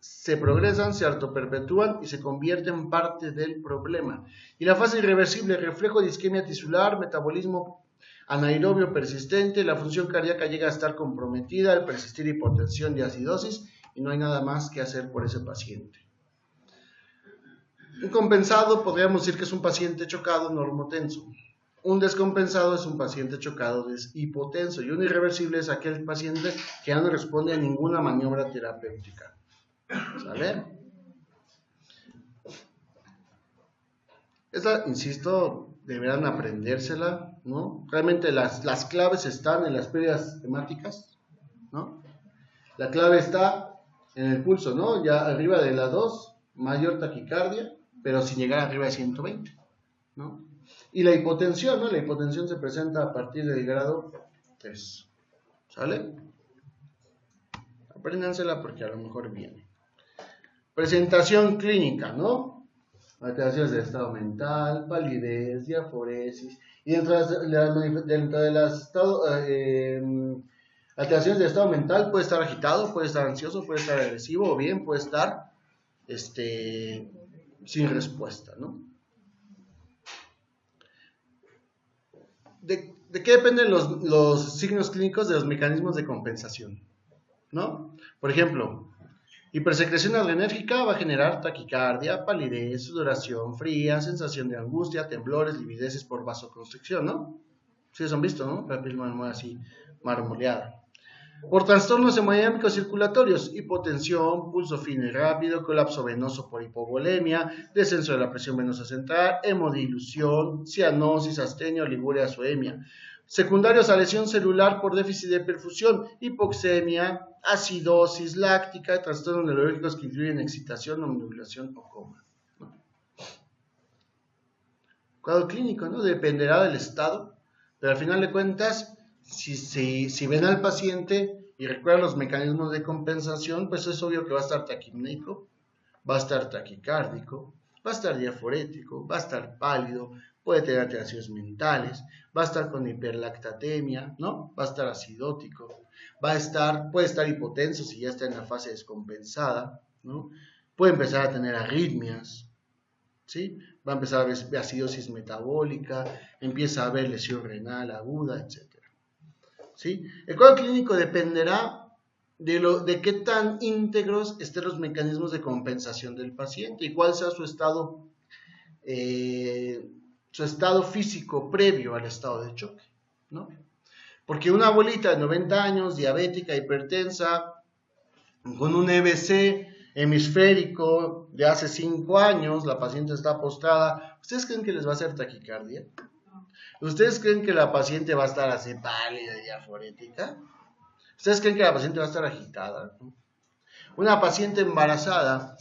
se progresan, se autoperpetúan y se convierten en parte del problema. Y la fase irreversible, reflejo de isquemia tisular, metabolismo anaerobio persistente, la función cardíaca llega a estar comprometida, al persistir hipotensión y acidosis, y no hay nada más que hacer por ese paciente. Un compensado podríamos decir que es un paciente chocado normotenso. Un descompensado es un paciente chocado hipotenso, y un irreversible es aquel paciente que ya no responde a ninguna maniobra terapéutica. ¿Sale? Esta, insisto, deberán aprendérsela, ¿no? Realmente las claves están en las pérdidas hemáticas, ¿no? La clave está en el pulso, ¿no? Ya arriba de la 2, mayor taquicardia, pero sin llegar arriba de 120, ¿no? Y la hipotensión, ¿no? La hipotensión se presenta a partir del grado 3, ¿sale? Apréndansela porque a lo mejor viene. Presentación clínica, ¿no? Alteraciones del estado mental, palidez, diaforesis, y dentro de las alteraciones del estado mental puede estar agitado, puede estar ansioso, puede estar agresivo, o bien puede estar sin respuesta, ¿no? ¿De qué dependen los signos clínicos? De los mecanismos de compensación, ¿no? Por ejemplo, hipersecreción adrenérgica va a generar taquicardia, palidez, sudoración fría, sensación de angustia, temblores, livideces por vasoconstricción, ¿no? Sí, eso han visto, ¿no? La piel así marmoleada. Por trastornos hemodinámicos circulatorios, hipotensión, pulso fino y rápido, colapso venoso por hipovolemia, descenso de la presión venosa central, hemodilución, cianosis, astenia, oliguria, azoemia. Secundarios a lesión celular por déficit de perfusión, hipoxemia, acidosis láctica, trastornos neurológicos que incluyen excitación, omnibulación o coma, ¿no? Cuadro clínico, ¿no? Dependerá del estado, pero al final de cuentas, si ven al paciente y recuerdan los mecanismos de compensación, pues es obvio que va a estar taquipnéico, va a estar taquicárdico, va a estar diaforético, va a estar pálido, puede tener alteraciones mentales, va a estar con hiperlactatemia, ¿no? Va a estar acidótico, puede estar hipotenso si ya está en la fase descompensada, ¿no? Puede empezar a tener arritmias, ¿sí? Va a empezar a ver acidosis metabólica, empieza a haber lesión renal aguda, etc. ¿sí? El cuadro clínico dependerá de qué tan íntegros estén los mecanismos de compensación del paciente y cuál sea su estado físico previo al estado de choque, ¿no? Porque una abuelita de 90 años, diabética, hipertensa, con un EBC hemisférico de hace 5 años, la paciente está postrada, ¿ustedes creen que les va a hacer taquicardia? ¿Ustedes creen que la paciente va a estar así pálida y diaforética? ¿Ustedes creen que la paciente va a estar agitada? Una paciente embarazada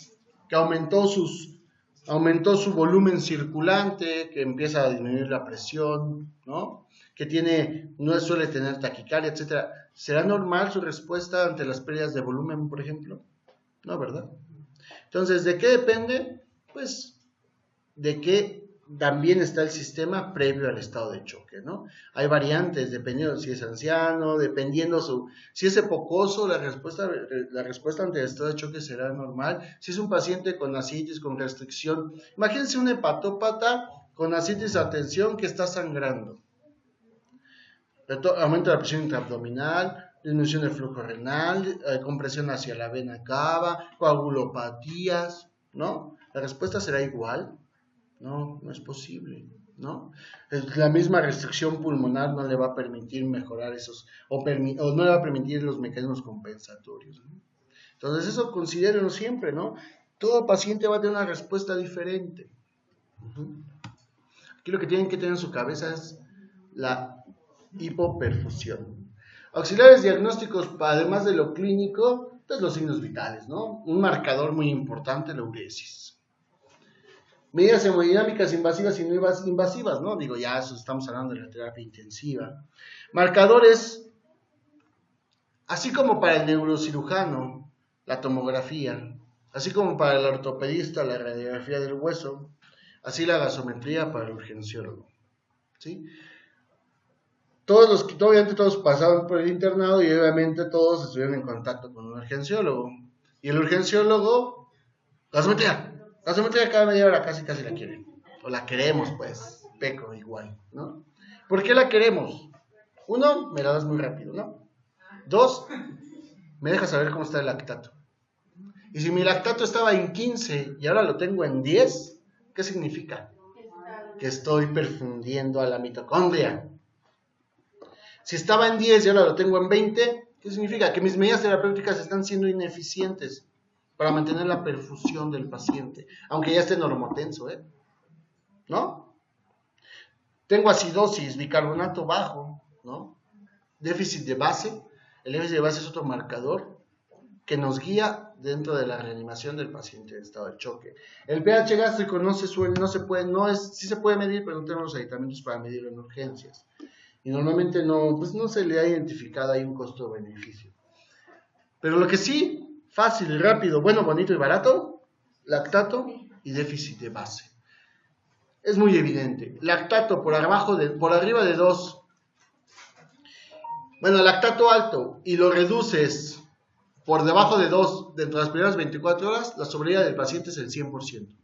que aumentó su volumen circulante, que empieza a disminuir la presión, ¿no? Que no suele tener taquicardia, etc. ¿Será normal su respuesta ante las pérdidas de volumen, por ejemplo? No, ¿verdad? Entonces, ¿de qué depende? Pues de que también está el sistema previo al estado de choque, ¿no? Hay variantes, dependiendo si es anciano, si es epocoso, la respuesta ante el estado de choque será normal. Si es un paciente con ascitis, con restricción, imagínense un hepatópata con ascitis a tensión que está sangrando. Aumento de la presión intraabdominal, disminución del flujo renal, compresión hacia la vena cava, coagulopatías, ¿no? ¿La respuesta será igual? No, no es posible, ¿no? La misma restricción pulmonar no le va a permitir mejorar o no le va a permitir los mecanismos compensatorios, ¿no? Entonces eso considérenlo siempre, ¿no? Todo paciente va a tener una respuesta diferente. Aquí lo que tienen que tener en su cabeza es la hipoperfusión. Auxiliares diagnósticos, además de lo clínico, pues los signos vitales, ¿no? Un marcador muy importante, la uresis. Medidas hemodinámicas invasivas y no invasivas, ¿no? Digo, ya eso estamos hablando de la terapia intensiva. Marcadores, así como para el neurocirujano, la tomografía, así como para el ortopedista, la radiografía del hueso, así la gasometría para el urgenciólogo, ¿sí? Obviamente todos pasaron por el internado y obviamente todos estuvieron en contacto con un urgenciólogo. Y el urgenciólogo, gasometría cada media hora casi la quieren. O la queremos, pues, peco igual, ¿no? ¿Por qué la queremos? 1, me la das muy rápido, ¿no? 2, me dejas saber cómo está el lactato. Y si mi lactato estaba en 15 y ahora lo tengo en 10, ¿qué significa? Que estoy perfundiendo a la mitocondria. Si estaba en 10 y ahora lo tengo en 20, ¿qué significa? Que mis medidas terapéuticas están siendo ineficientes para mantener la perfusión del paciente, aunque ya esté normotenso, ¿no? Tengo acidosis, bicarbonato bajo, ¿no? Déficit de base. El déficit de base es otro marcador que nos guía dentro de la reanimación del paciente en estado de choque. El pH gástrico sí se puede medir, pero no tenemos los aditamentos para medirlo en urgencias. Y normalmente no se le ha identificado ahí un costo-beneficio. Pero lo que sí, fácil, rápido, bueno, bonito y barato, lactato y déficit de base. Es muy evidente. Lactato por arriba de 2. Bueno, lactato alto y lo reduces por debajo de 2 dentro de las primeras 24 horas, la sobrevida del paciente es el 100%.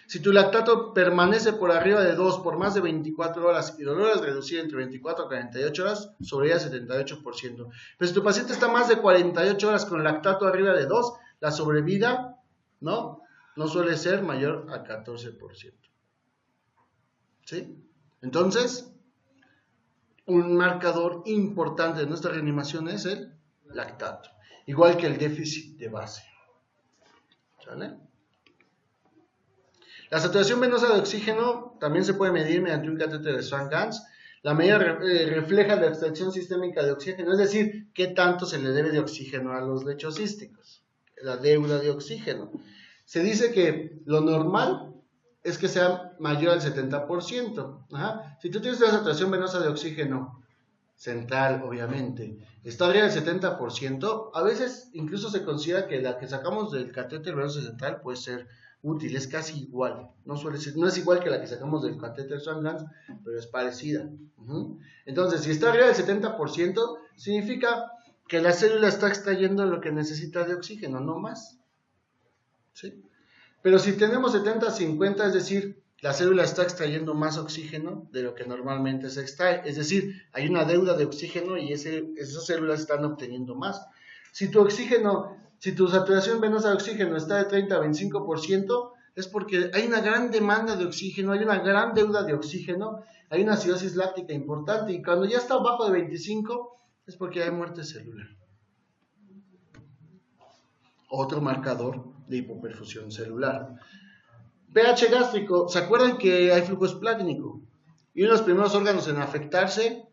Si tu lactato permanece por arriba de 2 por más de 24 horas y lo logras reducir entre 24 a 48 horas, sobrevida 78%. Pero si tu paciente está más de 48 horas con lactato arriba de 2, la sobrevida no suele ser mayor a 14%. ¿Sí? Entonces, un marcador importante de nuestra reanimación es el lactato, igual que el déficit de base. ¿Sale? La saturación venosa de oxígeno también se puede medir mediante un catéter de Swan-Ganz. La medida refleja la extracción sistémica de oxígeno, es decir, qué tanto se le debe de oxígeno a los lechos císticos, la deuda de oxígeno. Se dice que lo normal es que sea mayor al 70%. Ajá. Si tú tienes una saturación venosa de oxígeno central, obviamente, está arriba del 70%, a veces incluso se considera que la que sacamos del catéter venoso central puede ser útil, es casi igual, no es igual que la que sacamos del catéter Swan-Ganz, pero es parecida. Entonces, si está arriba del 70%, significa que la célula está extrayendo lo que necesita de oxígeno, no más. ¿Sí? Pero si tenemos 70-50, es decir, la célula está extrayendo más oxígeno de lo que normalmente se extrae. Es decir, hay una deuda de oxígeno y esas células están obteniendo más. Si tu saturación venosa de oxígeno está de 30 a 25%, es porque hay una gran demanda de oxígeno, hay una gran deuda de oxígeno, hay una acidosis láctica importante, y cuando ya está abajo de 25, es porque hay muerte celular. Otro marcador de hipoperfusión celular. pH gástrico, ¿se acuerdan que hay flujo esplácnico? Y uno de los primeros órganos en afectarse,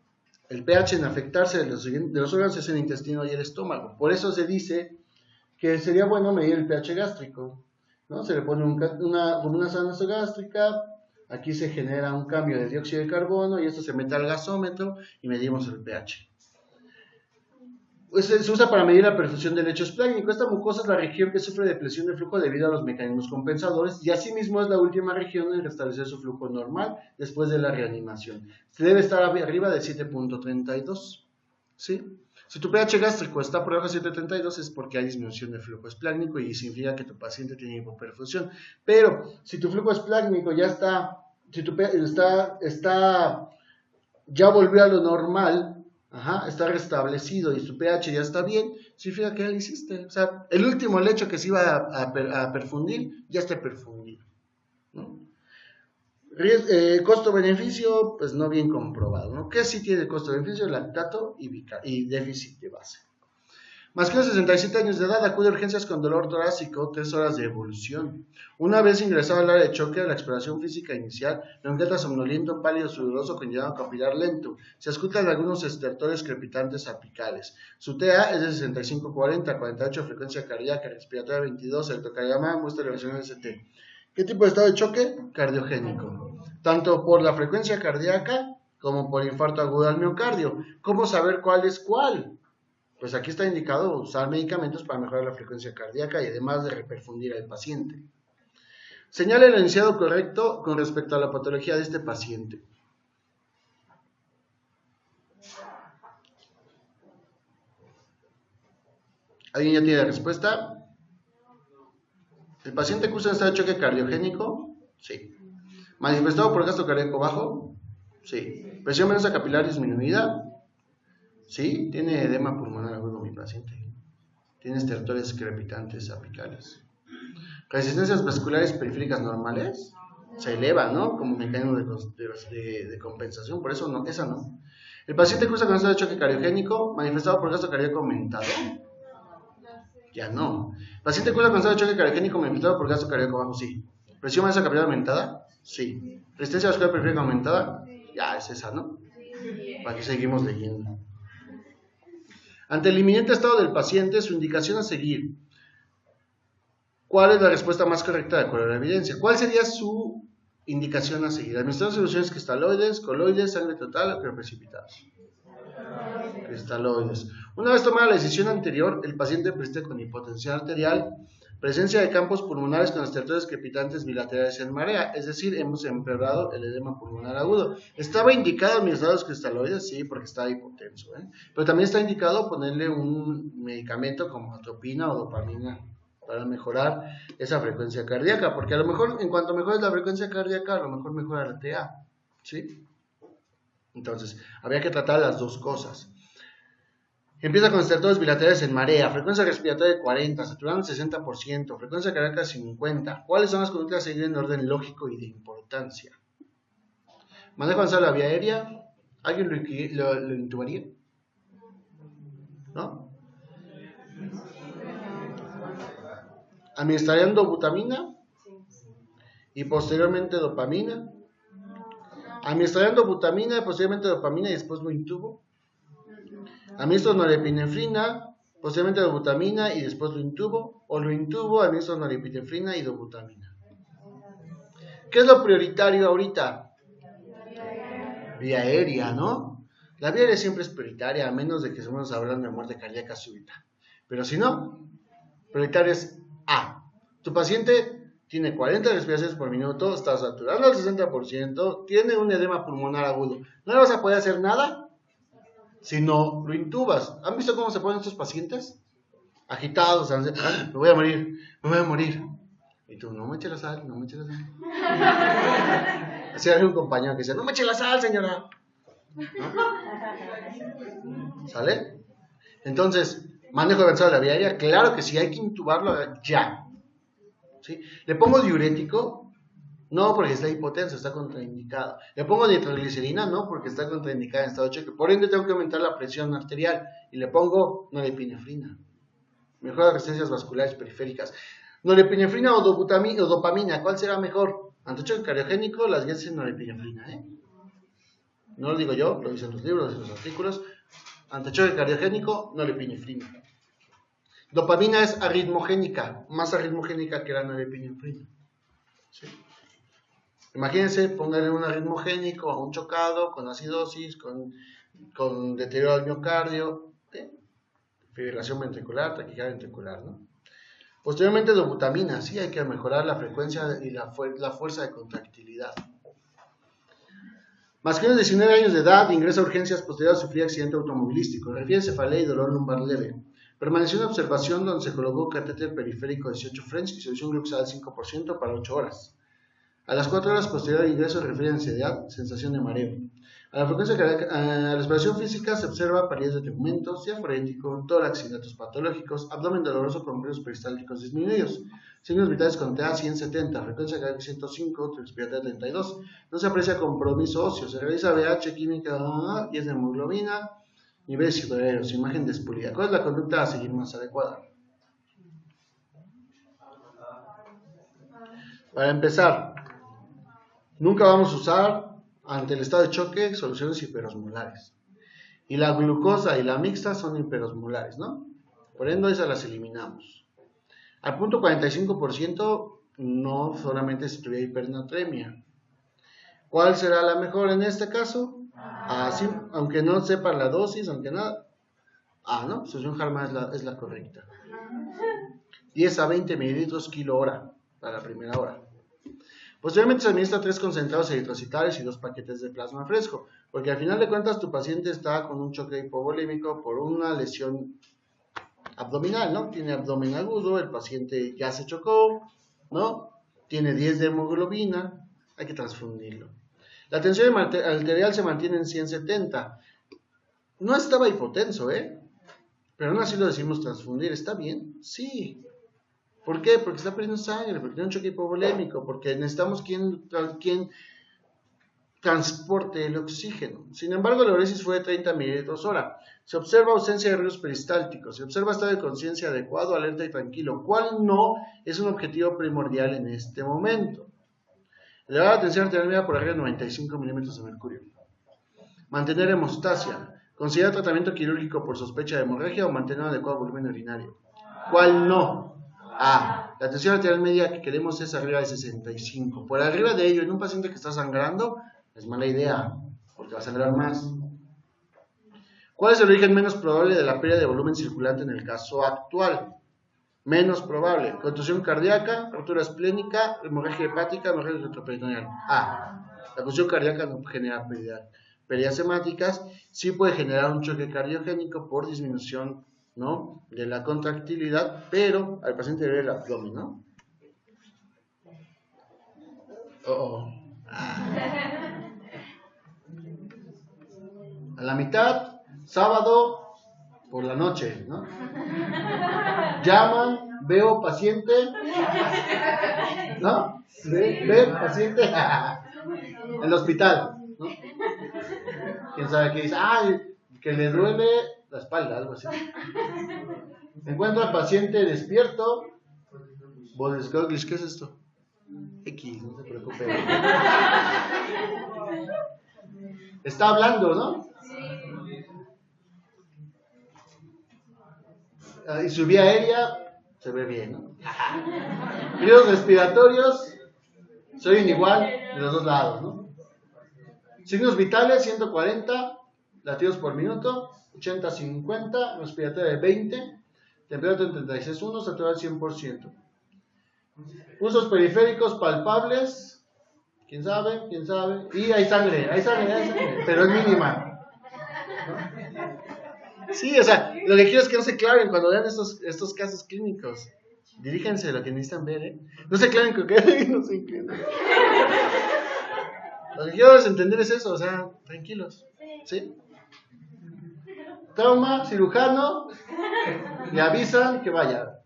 el pH en afectarse de los órganos es el intestino y el estómago. Por eso se dice que sería bueno medir el pH gástrico, ¿no? Se le pone una sonda gástrica, aquí se genera un cambio de dióxido de carbono y esto se mete al gasómetro y medimos el pH. Pues se usa para medir la perfusión del lecho esplácnico. Esta mucosa es la región que sufre de presión de flujo debido a los mecanismos compensadores y asimismo es la última región en restablecer su flujo normal después de la reanimación. Se debe estar arriba de 7.32, ¿sí? Si tu pH gástrico está por debajo de 7.32 es porque hay disminución de flujo esplácnico y significa que tu paciente tiene hipoperfusión. Pero si tu flujo esplácnico ya está, si tu pH ya volvió a lo normal, está restablecido y su pH ya está bien, significa que ya lo hiciste. O sea, el último lecho que se iba a perfundir, ya está perfundido, ¿no? Costo-beneficio, pues no bien comprobado, ¿no? ¿Qué sí tiene costo-beneficio? Lactato y déficit de base. Masculino de 67 años de edad, acude a urgencias con dolor torácico, 3 horas de evolución. Una vez ingresado al área de choque de la exploración física inicial, lo encuentra somnoliento, pálido, sudoroso, con llenado capilar lento. Se escuchan algunos estertores crepitantes apicales. Su TA es de 65-40, 48 frecuencia cardíaca, respiratoria 22, electrocardiograma, muestra de elevación ST. ¿Qué tipo de estado de choque? Cardiogénico. Tanto por la frecuencia cardíaca como por infarto agudo al miocardio. ¿Cómo saber cuál es cuál? Pues aquí está indicado usar medicamentos para mejorar la frecuencia cardíaca y además de reperfundir al paciente. Señale el enunciado correcto con respecto a la patología de este paciente. ¿Alguien ya tiene la respuesta? ¿El paciente cursa un estado de choque cardiogénico? Sí. ¿Manifestado por gasto cardíaco bajo? Sí. ¿Presión venosa capilar disminuida? Sí. ¿Tiene edema pulmonar agudo mi paciente? ¿Tiene estertores crepitantes apicales? ¿Resistencias vasculares periféricas normales? Se eleva, ¿no? Como mecanismo de compensación, por eso no, esa no. ¿El paciente cursa con estado de choque cardiogénico manifestado por gasto cardíaco aumentado? Ya no. ¿El paciente cursa con estado de choque cardiogénico manifestado por gasto cardíaco bajo? Sí. ¿Presión venosa capilar aumentada? Sí. ¿Resistencia vascular periférica aumentada? Ya, es esa, ¿no? Aquí seguimos leyendo. Ante el inminente estado del paciente, su indicación a seguir. ¿Cuál es la respuesta más correcta de acuerdo a la evidencia? ¿Cuál sería su indicación a seguir? Administrar soluciones cristaloides, coloides, sangre total o precipitados. Cristaloides. Una vez tomada la decisión anterior, el paciente presente con hipotensión arterial, presencia de campos pulmonares con estertores crepitantes bilaterales en marea, es decir, hemos empeorado el edema pulmonar agudo. ¿Estaba indicado administrar los cristaloides? Sí, porque estaba hipotenso, pero también está indicado ponerle un medicamento como atropina o dopamina para mejorar esa frecuencia cardíaca, porque a lo mejor en cuanto mejores la frecuencia cardíaca, a lo mejor mejora la TA, ¿sí? Entonces, habría que tratar las dos cosas. Empieza con estertores bilaterales en marea, frecuencia respiratoria de 40, saturando 60%, frecuencia cardíaca 50. ¿Cuáles son las conductas a seguir en orden lógico y de importancia? Manejo avanzado de la vía aérea. ¿Alguien lo intubaría? ¿No? ¿Administrarían dobutamina? Y posteriormente dopamina. ¿Administrarían dobutamina y posteriormente dopamina y después lo intubo? Administro norepinefrina, posteriormente dobutamina y después lo intubo, o lo intubo, administro norepinefrina y dobutamina. ¿Qué es lo prioritario ahorita? Vía aérea, ¿no? La vía aérea siempre es prioritaria, a menos de que estemos hablando de muerte cardíaca súbita. Pero si no, prioritario es A. Tu paciente tiene 40 respiraciones por minuto, está saturando al 60%, tiene un edema pulmonar agudo. ¿No le vas a poder hacer nada? Si no lo intubas. ¿Han visto cómo se ponen estos pacientes? Agitados, me voy a morir, me voy a morir. Y tú, no me eche la sal, no me eche la sal. Así había un compañero que decía, no me eche la sal, señora. ¿No? ¿Sale? Entonces, manejo avanzado de la vía aérea, claro que sí, hay que intubarlo ya. ¿Sí? ¿Le pongo diurético? No, porque está hipotenso, está contraindicado. ¿Le pongo nitroglicerina? No, porque está contraindicada en estado de choque. Por ende, tengo que aumentar la presión arterial. Y le pongo norepinefrina. Mejora resistencias vasculares periféricas. Norepinefrina o dopamina, ¿cuál será mejor? Ante choque cardiogénico, las guías dicen norepinefrina, ¿eh? No lo digo yo, lo dicen los libros, en los artículos. Ante choque cardiogénico, norepinefrina. Dopamina es arritmogénica, más arritmogénica que la norepinefrina. ¿Sí? Imagínense, pónganle un arritmogénico a un chocado, con acidosis, con deterioro del miocardio, fibrilación ventricular, taquicardia ventricular, ¿no? Posteriormente, dobutamina, sí, hay que mejorar la frecuencia y la fuerza de contractilidad. Masculino de 19 años de edad, ingresa a urgencias posterior a sufrir accidente automovilístico, refiere cefalea y dolor lumbar leve. Permaneció en observación donde se colocó catéter periférico 18 French y solución glucosada al 5% para 8 horas. A las 4 horas posterior al ingreso refiere ansiedad, sensación de mareo. A la frecuencia cardíaca, a la exploración física se observa palidez de tegmentos, diafrénico, tórax y datos patológicos, abdomen doloroso con brillos peristálticos disminuidos, signos vitales con TA 170, frecuencia cardíaca 105, respiratoria 32. No se aprecia compromiso óseo, se realiza BH química y es de hemoglobina, niveles hidroaéreos, imagen despulida. ¿Cuál es la conducta a seguir más adecuada? Para empezar, nunca vamos a usar, ante el estado de choque, soluciones hiperosmolares. Y la glucosa y la mixta son hiperosmolares, ¿no? Por ende, esas las eliminamos. Al punto 45% no solamente se tuviera hipernatremia. ¿Cuál será la mejor en este caso? Así, aunque no sepan la dosis, aunque nada. ¿No? Solución Harman es la correcta. 10 a 20 mililitros kilo hora para la primera hora. Posteriormente se administra 3 concentrados eritrocitales y 2 paquetes de plasma fresco, porque al final de cuentas tu paciente está con un choque hipovolémico por una lesión abdominal, ¿no? Tiene abdomen agudo, el paciente ya se chocó, ¿no? Tiene 10 de hemoglobina, hay que transfundirlo. La tensión arterial se mantiene en 170. No estaba hipotenso, pero aún así lo decimos transfundir. ¿Está bien? Sí. ¿Por qué? Porque está perdiendo sangre, porque tiene un choque hipovolémico, porque necesitamos quien transporte el oxígeno. Sin embargo, la uresis fue de 30 mililitros hora. Se observa ausencia de ruidos peristálticos, se observa estado de conciencia adecuado, alerta y tranquilo, cual no es un objetivo primordial en este momento. Elevar la tensión arterial media por arriba de 95 milímetros de mercurio. Mantener hemostasia. Considera tratamiento quirúrgico por sospecha de hemorragia o mantener un adecuado volumen urinario. ¿Cuál no? La tensión arterial media que queremos es arriba de 65. Por arriba de ello, en un paciente que está sangrando, es mala idea, porque va a sangrar más. ¿Cuál es el origen menos probable de la pérdida de volumen circulante en el caso actual? Menos probable. Contusión cardíaca, ruptura esplénica, hemorragia hepática, hemorragia retroperitoneal. La contusión cardíaca no genera pérdidas hemáticas, sí puede generar un choque cardiogénico por disminución, ¿no?, de la contractilidad, pero al paciente le duele el abdomen, ¿no? A la mitad, sábado por la noche, ¿no? Llaman, veo paciente, ¿no? Ve paciente en el hospital, ¿no? ¿Quién sabe qué dice? Que le duele la espalda, algo así. Encuentra al paciente despierto. ¿Qué es esto? X, no se preocupe. Está hablando, ¿no? Y su vía aérea se ve bien, ¿no? Periodos respiratorios se oyen igual de los dos lados, ¿no? Signos vitales 140 latidos por minuto, 80-50, respiratoria de 20, temperatura en 36.1, saturada al 100%. Pulsos periféricos palpables, ¿quién sabe? Y hay sangre, pero es mínima, ¿no? Sí, o sea, lo que quiero es que no se claven cuando vean estos casos clínicos. Diríjense a lo que necesitan ver, ¿eh? No se claven con que no se inclinan. Lo que quiero entender es eso, o sea, tranquilos, ¿sí? Trauma, cirujano, le avisan que vaya.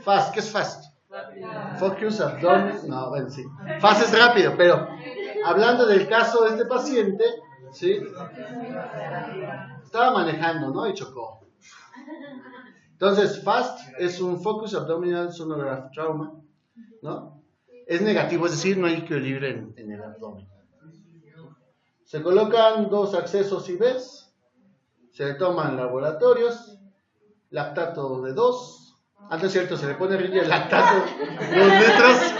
Fast, ¿qué es fast? Focus, abdomen, no, bueno, sí. Fast es rápido, pero hablando del caso de este paciente, ¿sí? Estaba manejando, ¿no? Y chocó. Entonces, FAST es un Focus Abdominal Sonograph Trauma, ¿no? Es negativo, es decir, no hay equilibrio en el abdomen. Se colocan 2 accesos IVs, se le toman laboratorios, lactato de 2, antes es cierto, se le pone riña de lactato 2 litros,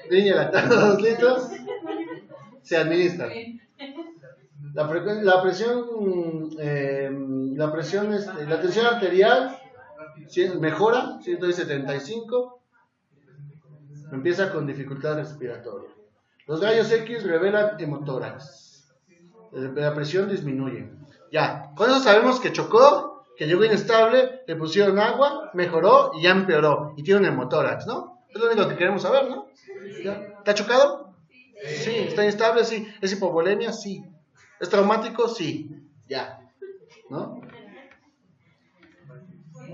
riña de lactato 2 litros, se administra. La tensión arterial mejora, 175, empieza con dificultad respiratoria. Los rayos X revelan hemotórax, la presión disminuye. Ya, con eso sabemos que chocó, que llegó inestable, le pusieron agua, mejoró y ya empeoró. Y tiene un hemotórax, ¿no? Es lo único que queremos saber, ¿no? ¿Ya? ¿Está chocado? Sí. ¿Está inestable? Sí. ¿Es hipovolemia? Sí. ¿Es traumático? Sí. Ya. ¿No?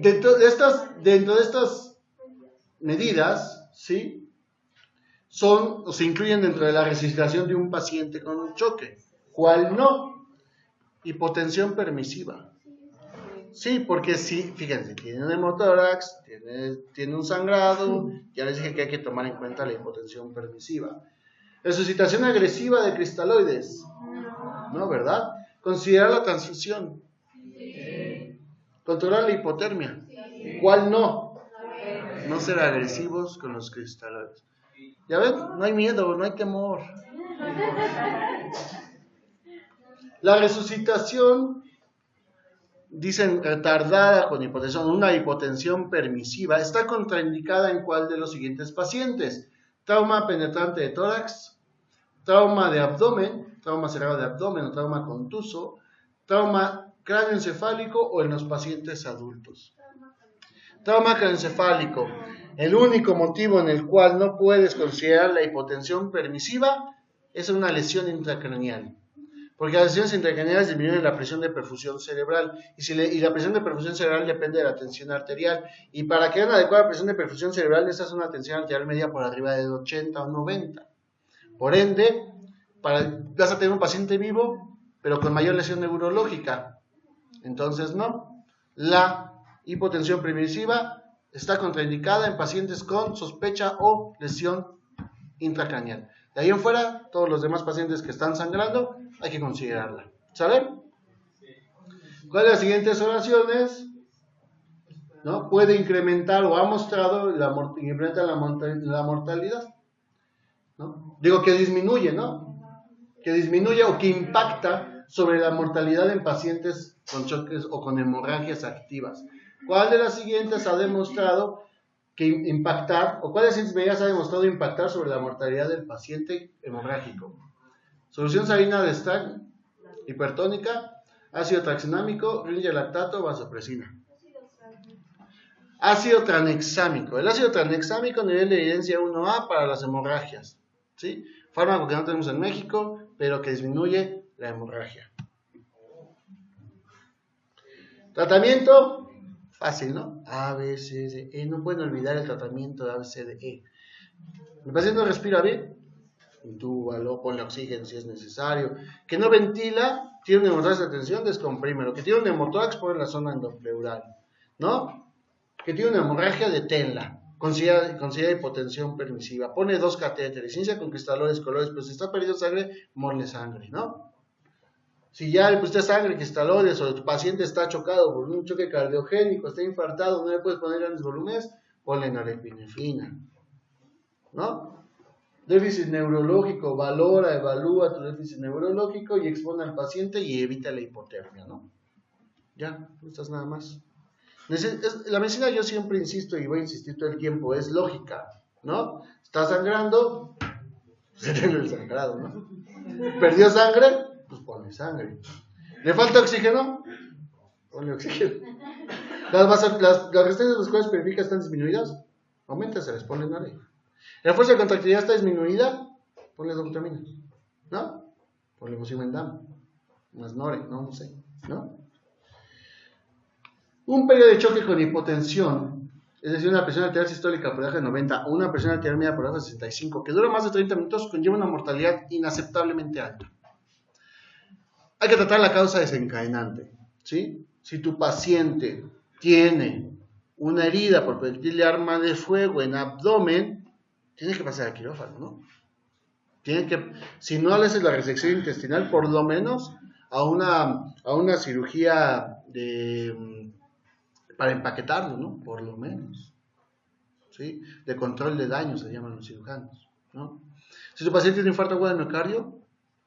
Dentro de estas medidas, ¿sí? Se incluyen dentro de la resucitación de un paciente con un choque. ¿Cuál no? Hipotensión permisiva. Sí, porque sí, fíjense, tiene un hemotórax, tiene un sangrado, ya les dije que hay que tomar en cuenta la hipotensión permisiva. Resucitación agresiva de cristaloides, ¿no? ¿Verdad? Considerar la transfusión. Controlar la hipotermia. ¿Cuál no? No ser agresivos con los cristaloides. ¿Ya ven? No hay miedo, no hay temor. La resucitación, dicen retardada con hipotensión, una hipotensión permisiva, está contraindicada en cuál de los siguientes pacientes: trauma penetrante de tórax, trauma de abdomen, trauma cerrado de abdomen o trauma contuso, trauma cráneoencefálico o en los pacientes adultos. Trauma cráneoencefálico, el único motivo en el cual no puedes considerar la hipotensión permisiva es una lesión intracraneal. Porque las lesiones intracraneales disminuyen la presión de perfusión cerebral y la presión de perfusión cerebral depende de la tensión arterial. Y para que haya una adecuada presión de perfusión cerebral necesitas una tensión arterial media por arriba de 80 o 90. Por ende, vas a tener un paciente vivo, pero con mayor lesión neurológica. Entonces, no. La hipotensión permisiva está contraindicada en pacientes con sospecha o lesión intracraneal. De ahí en fuera, todos los demás pacientes que están sangrando, hay que considerarla. ¿Saben? ¿Cuáles de las siguientes oraciones, ¿no? Puede incrementar o ha mostrado incrementa la mortalidad? ¿No? Digo que disminuye, ¿no? Que disminuye o que impacta sobre la mortalidad en pacientes con choques o con hemorragias activas. ¿Cuál de las siguientes ha demostrado que impactar, o cuáles medidas ha demostrado impactar sobre la mortalidad del paciente hemorrágico? Solución salina de Stagg, hipertónica, ácido tranexámico, ringe lactato, vasopresina. Ácido tranexámico. El ácido tranexámico, nivel de evidencia 1A para las hemorragias, ¿sí? Fármaco que no tenemos en México, pero que disminuye la hemorragia. Tratamiento, fácil, ¿no? A, B, C, D, E. No pueden olvidar el tratamiento de A, B, C, D, E. ¿El paciente no respira bien? Intúbalo, ponle oxígeno si es necesario. Que no ventila, tiene un hemotórax de tensión, descomprímelo. Que tiene un hemotórax, ponle en la zona endopleural, ¿no? Que tiene una hemorragia, deténla. Considera hipotensión permisiva. Pone 2 catéteres, inicia con cristaloides, colores, pero si está perdiendo sangre, morle sangre, ¿no? Si ya le pusiste sangre, cristaloides, o tu paciente está chocado por un choque cardiogénico, está infartado, no le puedes poner grandes volúmenes, ponle norepinefrina, ¿no? Déficit neurológico, evalúa tu déficit neurológico y expone al paciente y evita la hipotermia, ¿no? Ya, no estás nada más. La medicina, yo siempre insisto y voy a insistir todo el tiempo, es lógica, ¿no? Está sangrando, se tiene el sangrado, ¿no? ¿Perdió sangre? Pues ponle sangre. ¿Le falta oxígeno? Ponle oxígeno. Las resistencias de las cuales periféricas están disminuidas, auméntaselas, ponle nore. La fuerza de contractilidad está disminuida, ponle dobutamina, ¿no? Ponle Fusimendam, más nore, no sé, ¿no? Un periodo de choque con hipotensión, es decir, una presión arterial sistólica por debajo de 90 o una presión arterial media por debajo de 65, que dura más de 30 minutos, conlleva una mortalidad inaceptablemente alta. Hay que tratar la causa desencadenante, ¿sí? Si tu paciente tiene una herida por proyectil de arma de fuego en abdomen, tiene que pasar al quirófano, ¿no? Si no le haces la resección intestinal, por lo menos a una cirugía para empaquetarlo, ¿no? Por lo menos, ¿sí? De control de daño se llaman los cirujanos, ¿no? Si tu paciente tiene infarto agudo de miocardio,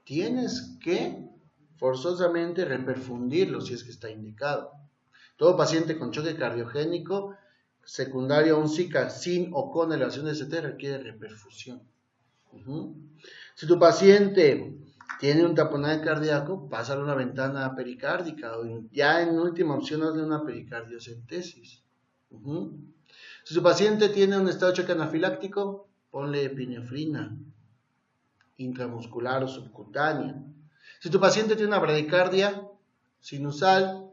tienes que forzosamente reperfundirlo si es que está indicado. Todo paciente con choque cardiogénico secundario a un Zika sin o con elevación de ST requiere reperfusión. Si tu paciente tiene un taponaje cardíaco, pásale una ventana pericárdica o ya en última opción hazle una pericardiocentesis. Si tu paciente tiene un estado de choque anafiláctico, ponle epinefrina intramuscular o subcutánea. Si tu paciente tiene una bradicardia sinusal,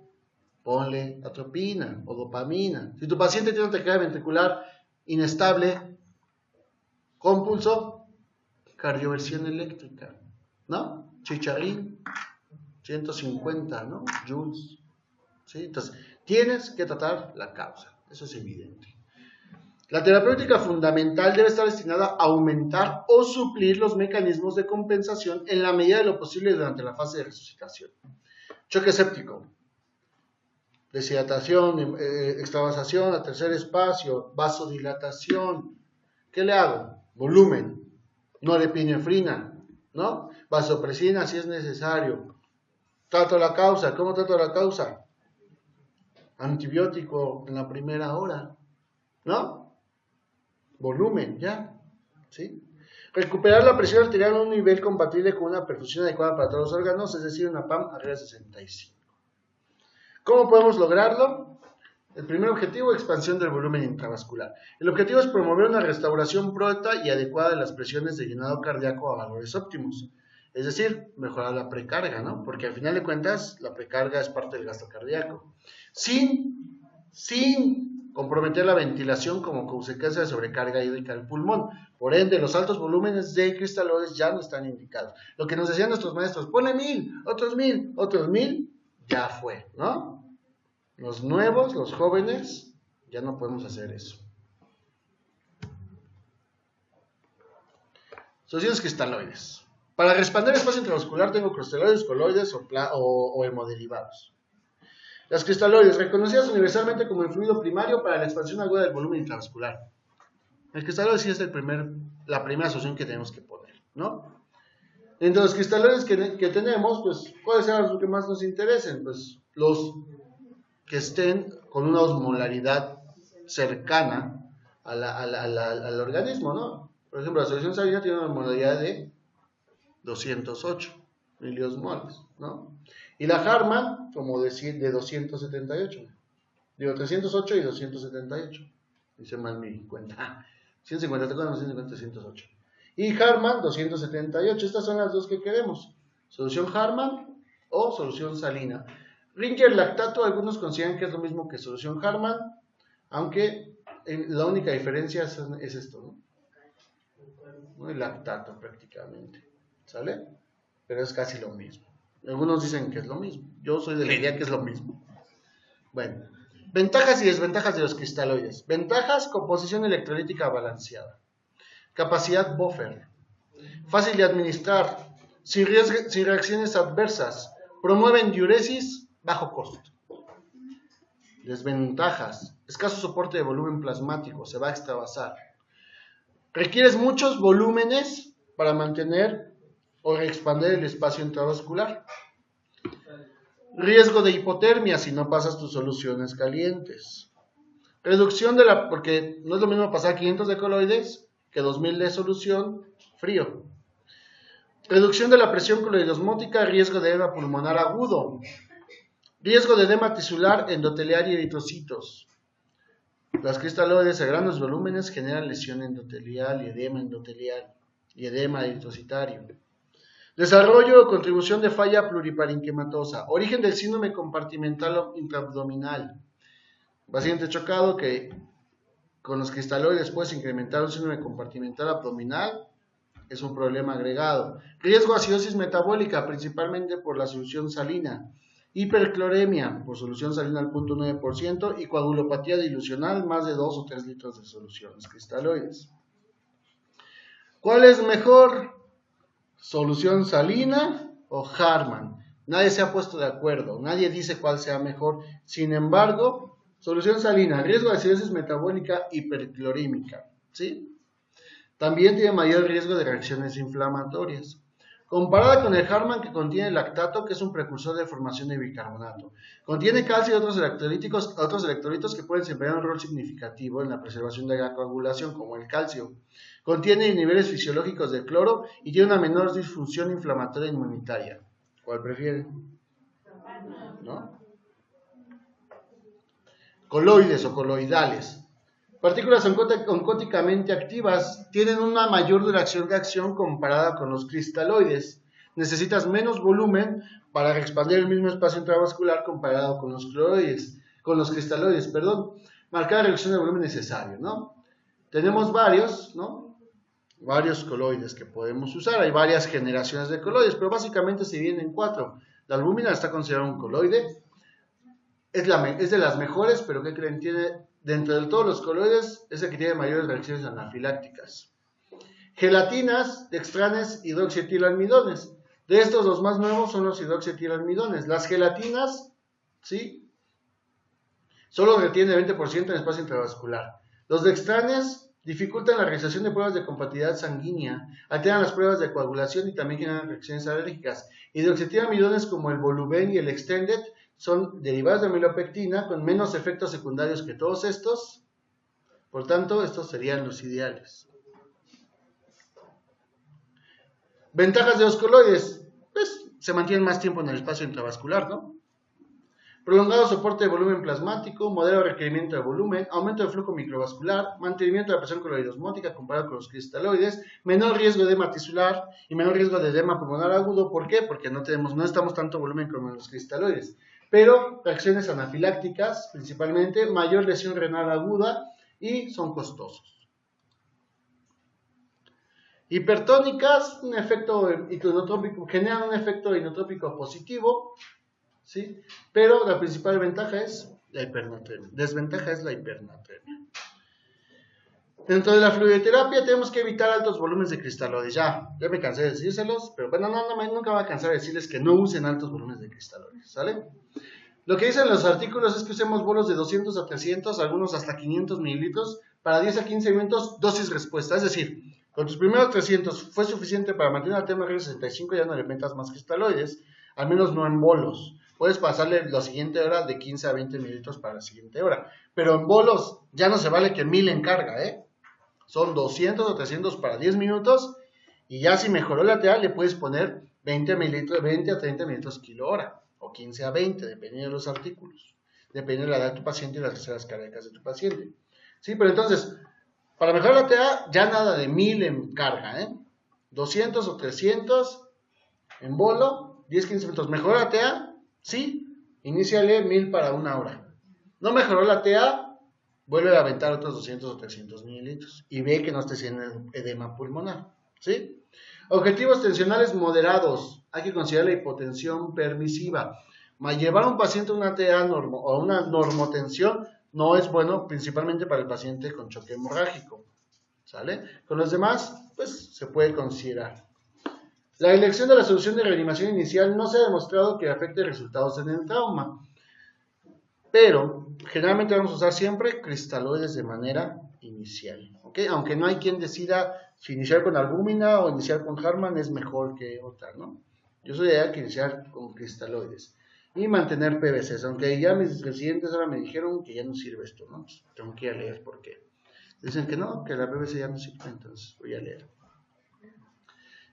ponle atropina o dopamina. Si tu paciente tiene una taquicardia ventricular inestable, con pulso, cardioversión eléctrica, ¿no? Chicharrín, 150, ¿no? Joules, ¿sí? Entonces, tienes que tratar la causa, eso es evidente. La terapéutica fundamental debe estar destinada a aumentar o suplir los mecanismos de compensación en la medida de lo posible durante la fase de resucitación. Choque séptico, deshidratación, extravasación a tercer espacio, vasodilatación. ¿Qué le hago? Volumen, norepinefrina, ¿no? Vasopresina si es necesario. Trato la causa. ¿Cómo trato la causa? Antibiótico en la primera hora, ¿no? Volumen, ya, ¿sí? Recuperar la presión arterial a un nivel compatible con una perfusión adecuada para todos los órganos, es decir, una PAM arriba de 65. ¿Cómo podemos lograrlo? El primer objetivo, expansión del volumen intravascular. El objetivo es promover una restauración pronta y adecuada de las presiones de llenado cardíaco a valores óptimos. Es decir, mejorar la precarga, ¿no? Porque al final de cuentas, la precarga es parte del gasto cardíaco. Sin comprometer la ventilación como consecuencia de sobrecarga hídrica del pulmón. Por ende, los altos volúmenes de cristaloides ya no están indicados. Lo que nos decían nuestros maestros, ponle 1000, otros 1000, ya fue, ¿no? Los nuevos, los jóvenes, ya no podemos hacer eso. Soluciones cristaloides. Para expandir el espacio intravascular tengo cristaloides, coloides o hemoderivados. Las cristaloides, reconocidas universalmente como el fluido primario para la expansión aguda del volumen intravascular. El cristaloide sí es la primera solución que tenemos que poner, ¿no? Entre los cristaloides que tenemos, pues, ¿cuáles son los que más nos interesen? Pues, los que estén con una osmolaridad cercana al organismo, ¿no? Por ejemplo, la solución salina tiene una osmolaridad de 208 miliosmoles, ¿no? Y la Harman, como decir, de 278. Digo, 308 y 278. Dice mal mi cuenta. 154, 250, 308. Y Harman, 278. Estas son las dos que queremos. Solución Harman o solución salina. Ringer lactato, algunos consideran que es lo mismo que solución Harman, aunque la única diferencia es esto, ¿no? El lactato prácticamente. ¿Sale? Pero es casi lo mismo. Algunos dicen que es lo mismo. Yo soy de la idea que es lo mismo. Bueno, ventajas y desventajas de los cristaloides. Ventajas, composición electrolítica balanceada. Capacidad buffer. Fácil de administrar. Sin reacciones adversas. Promueven diuresis, bajo costo. Desventajas. Escaso soporte de volumen plasmático. Se va a extravasar. Requieres muchos volúmenes para mantener o expandir el espacio intravascular. Riesgo de hipotermia si no pasas tus soluciones calientes. Reducción porque no es lo mismo pasar 500 de coloides que 2000 de solución frío. Reducción de la presión coloidosmótica, riesgo de edema pulmonar agudo. Riesgo de edema tisular, endotelial y eritrocitos. Las cristaloides a grandes volúmenes generan lesión endotelial y edema eritrocitario. Desarrollo o contribución de falla pluriparenquimatosa. Origen del síndrome compartimental intraabdominal. Paciente chocado que con los cristaloides puede incrementar un síndrome compartimental abdominal. Es un problema agregado. Riesgo de acidosis metabólica, principalmente por la solución salina. Hipercloremia, por solución salina al 0.9%. Y coagulopatía dilucional, más de 2 o 3 litros de soluciones cristaloides. ¿Cuál es mejor? ¿Solución salina o Harman? Nadie se ha puesto de acuerdo. Nadie dice cuál sea mejor. Sin embargo, solución salina, riesgo de acidosis metabólica hiperclorímica, ¿sí? También tiene mayor riesgo de reacciones inflamatorias. Comparada con el Harman, que contiene lactato, que es un precursor de formación de bicarbonato. Contiene calcio y otros electrolitos que pueden desempeñar un rol significativo en la preservación de la coagulación, como el calcio. Contiene niveles fisiológicos de cloro y tiene una menor disfunción inflamatoria inmunitaria. ¿Cuál prefieren? ¿No? Coloides o coloidales. Partículas oncóticamente activas tienen una mayor duración de acción comparada con los cristaloides. Necesitas menos volumen para expandir el mismo espacio intravascular comparado con los cristaloides, marcar la reducción de volumen necesario, ¿no? Tenemos varios, ¿no? Varios coloides que podemos usar. Hay varias generaciones de coloides, pero básicamente se dividen en 4. La albúmina está considerada un coloide. Es de las mejores, pero ¿qué creen? Dentro de todos los coloides, es el que tiene mayores reacciones anafilácticas. Gelatinas, dextranes, hidroxietilalmidones. De estos, los más nuevos son los hidroxietilalmidones. Las gelatinas, ¿sí? Solo retienen el 20% en espacio intravascular. Los dextranes dificultan la realización de pruebas de compatibilidad sanguínea, alteran las pruebas de coagulación y también generan reacciones alérgicas. Hidroxietilalmidones como el Voluben y el Extended son derivados de amilopectina con menos efectos secundarios que todos estos. Por tanto, estos serían los ideales. Ventajas de los coloides. Pues se mantienen más tiempo en el espacio intravascular, ¿no? Prolongado soporte de volumen plasmático, moderado requerimiento de volumen, aumento de flujo microvascular, mantenimiento de la presión coloidosmótica comparado con los cristaloides, menor riesgo de edema tisular y menor riesgo de edema pulmonar agudo. ¿Por qué? Porque no necesitamos tanto volumen como en los cristaloides. Pero reacciones anafilácticas, principalmente, mayor lesión renal aguda y son costosos. Hipertónicas, un efecto inotrópico, generan un efecto inotrópico positivo, ¿sí? Pero la principal ventaja es la hipernatremia. Desventaja es la hipernatremia. Dentro de la fluidoterapia tenemos que evitar altos volúmenes de cristaloides. Ya me cansé de decírselos, pero bueno, nunca me voy a cansar de decirles que no usen altos volúmenes de cristaloides, ¿sale? Lo que dicen los artículos es que usemos bolos de 200 a 300, algunos hasta 500 mililitros, para 10 a 15 minutos, dosis respuesta. Es decir, con tus primeros 300 fue suficiente para mantener la TMR 65, ya no le metas más cristaloides, al menos no en bolos. Puedes pasarle la siguiente hora de 15 a 20 mililitros para la siguiente hora. Pero en bolos ya no se vale que 1000 en carga, ¿eh? Son 200 o 300 para 10 minutos y ya si mejoró la TA le puedes poner 20 a 30 mililitros kilo hora o 15 a 20, dependiendo de los artículos, dependiendo de la edad de tu paciente y las reservas cardíacas de tu paciente. Sí, pero entonces, para mejorar la TA, ya nada de 1000 en carga, ¿eh? 200 o 300 en bolo, 10-15 minutos. ¿Mejoró la TA? Sí, iníciale 1000 para una hora. ¿No mejoró la TA? Vuelve a aventar otros 200 o 300 mililitros y ve que no esté siendo edema pulmonar, ¿sí? Objetivos tensionales moderados. Hay que considerar la hipotensión permisiva. Llevar a un paciente a una TA o una normotensión no es bueno, principalmente para el paciente con choque hemorrágico, ¿sale? Con los demás, pues se puede considerar. La elección de la solución de reanimación inicial no se ha demostrado que afecte resultados en el trauma. Pero generalmente vamos a usar siempre cristaloides de manera inicial, ¿ok? Aunque no hay quien decida si iniciar con albúmina o iniciar con Harman es mejor que otra, ¿no? Yo soy de idea que iniciar con cristaloides y mantener PVCs, aunque ya mis residentes ahora me dijeron que ya no sirve esto, ¿no? Pues tengo que ir a leer por qué. Dicen que no, que la PVC ya no sirve, entonces voy a leer.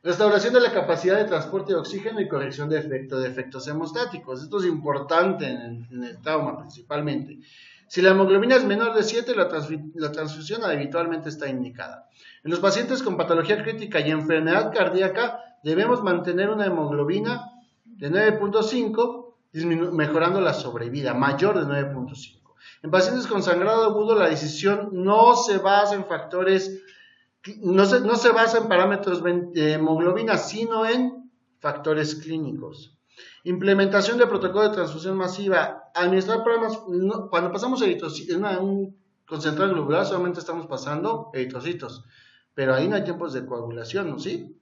Restauración de la capacidad de transporte de oxígeno y corrección de efectos hemostáticos. Esto es importante en el trauma principalmente. Si la hemoglobina es menor de 7, la transfusión habitualmente está indicada. En los pacientes con patología crítica y enfermedad cardíaca debemos mantener una hemoglobina de 9.5, mejorando la sobrevida, mayor de 9.5. En pacientes con sangrado agudo, la decisión no se basa en factores, no se basa en parámetros de hemoglobina, sino en factores clínicos. Implementación de protocolo de transfusión masiva. Administrar programas, cuando pasamos un concentrado globular, solamente estamos pasando eritrocitos, pero ahí no hay tiempos de coagulación, ¿no? ¿Sí?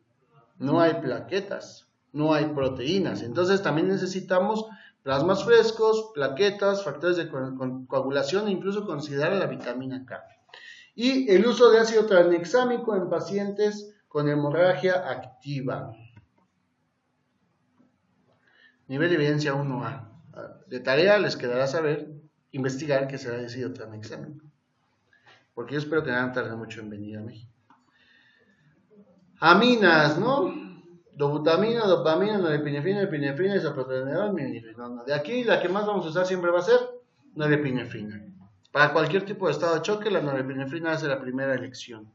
No hay plaquetas, no hay proteínas, entonces también necesitamos plasmas frescos, plaquetas, factores de coagulación e incluso considerar la vitamina K. Y el uso de ácido tranexámico en pacientes con hemorragia activa. Nivel de evidencia 1A. De tarea les quedará saber, investigar qué será ácido tranexámico. Porque yo espero que no tarde mucho en venir a México. Aminas, ¿no? Dobutamina, dopamina, norepinefrina, epinefrina, isoproterenol, milnefrina. De aquí la que más vamos a usar siempre va a ser norepinefrina. Para cualquier tipo de estado de choque, la norepinefrina es la primera elección.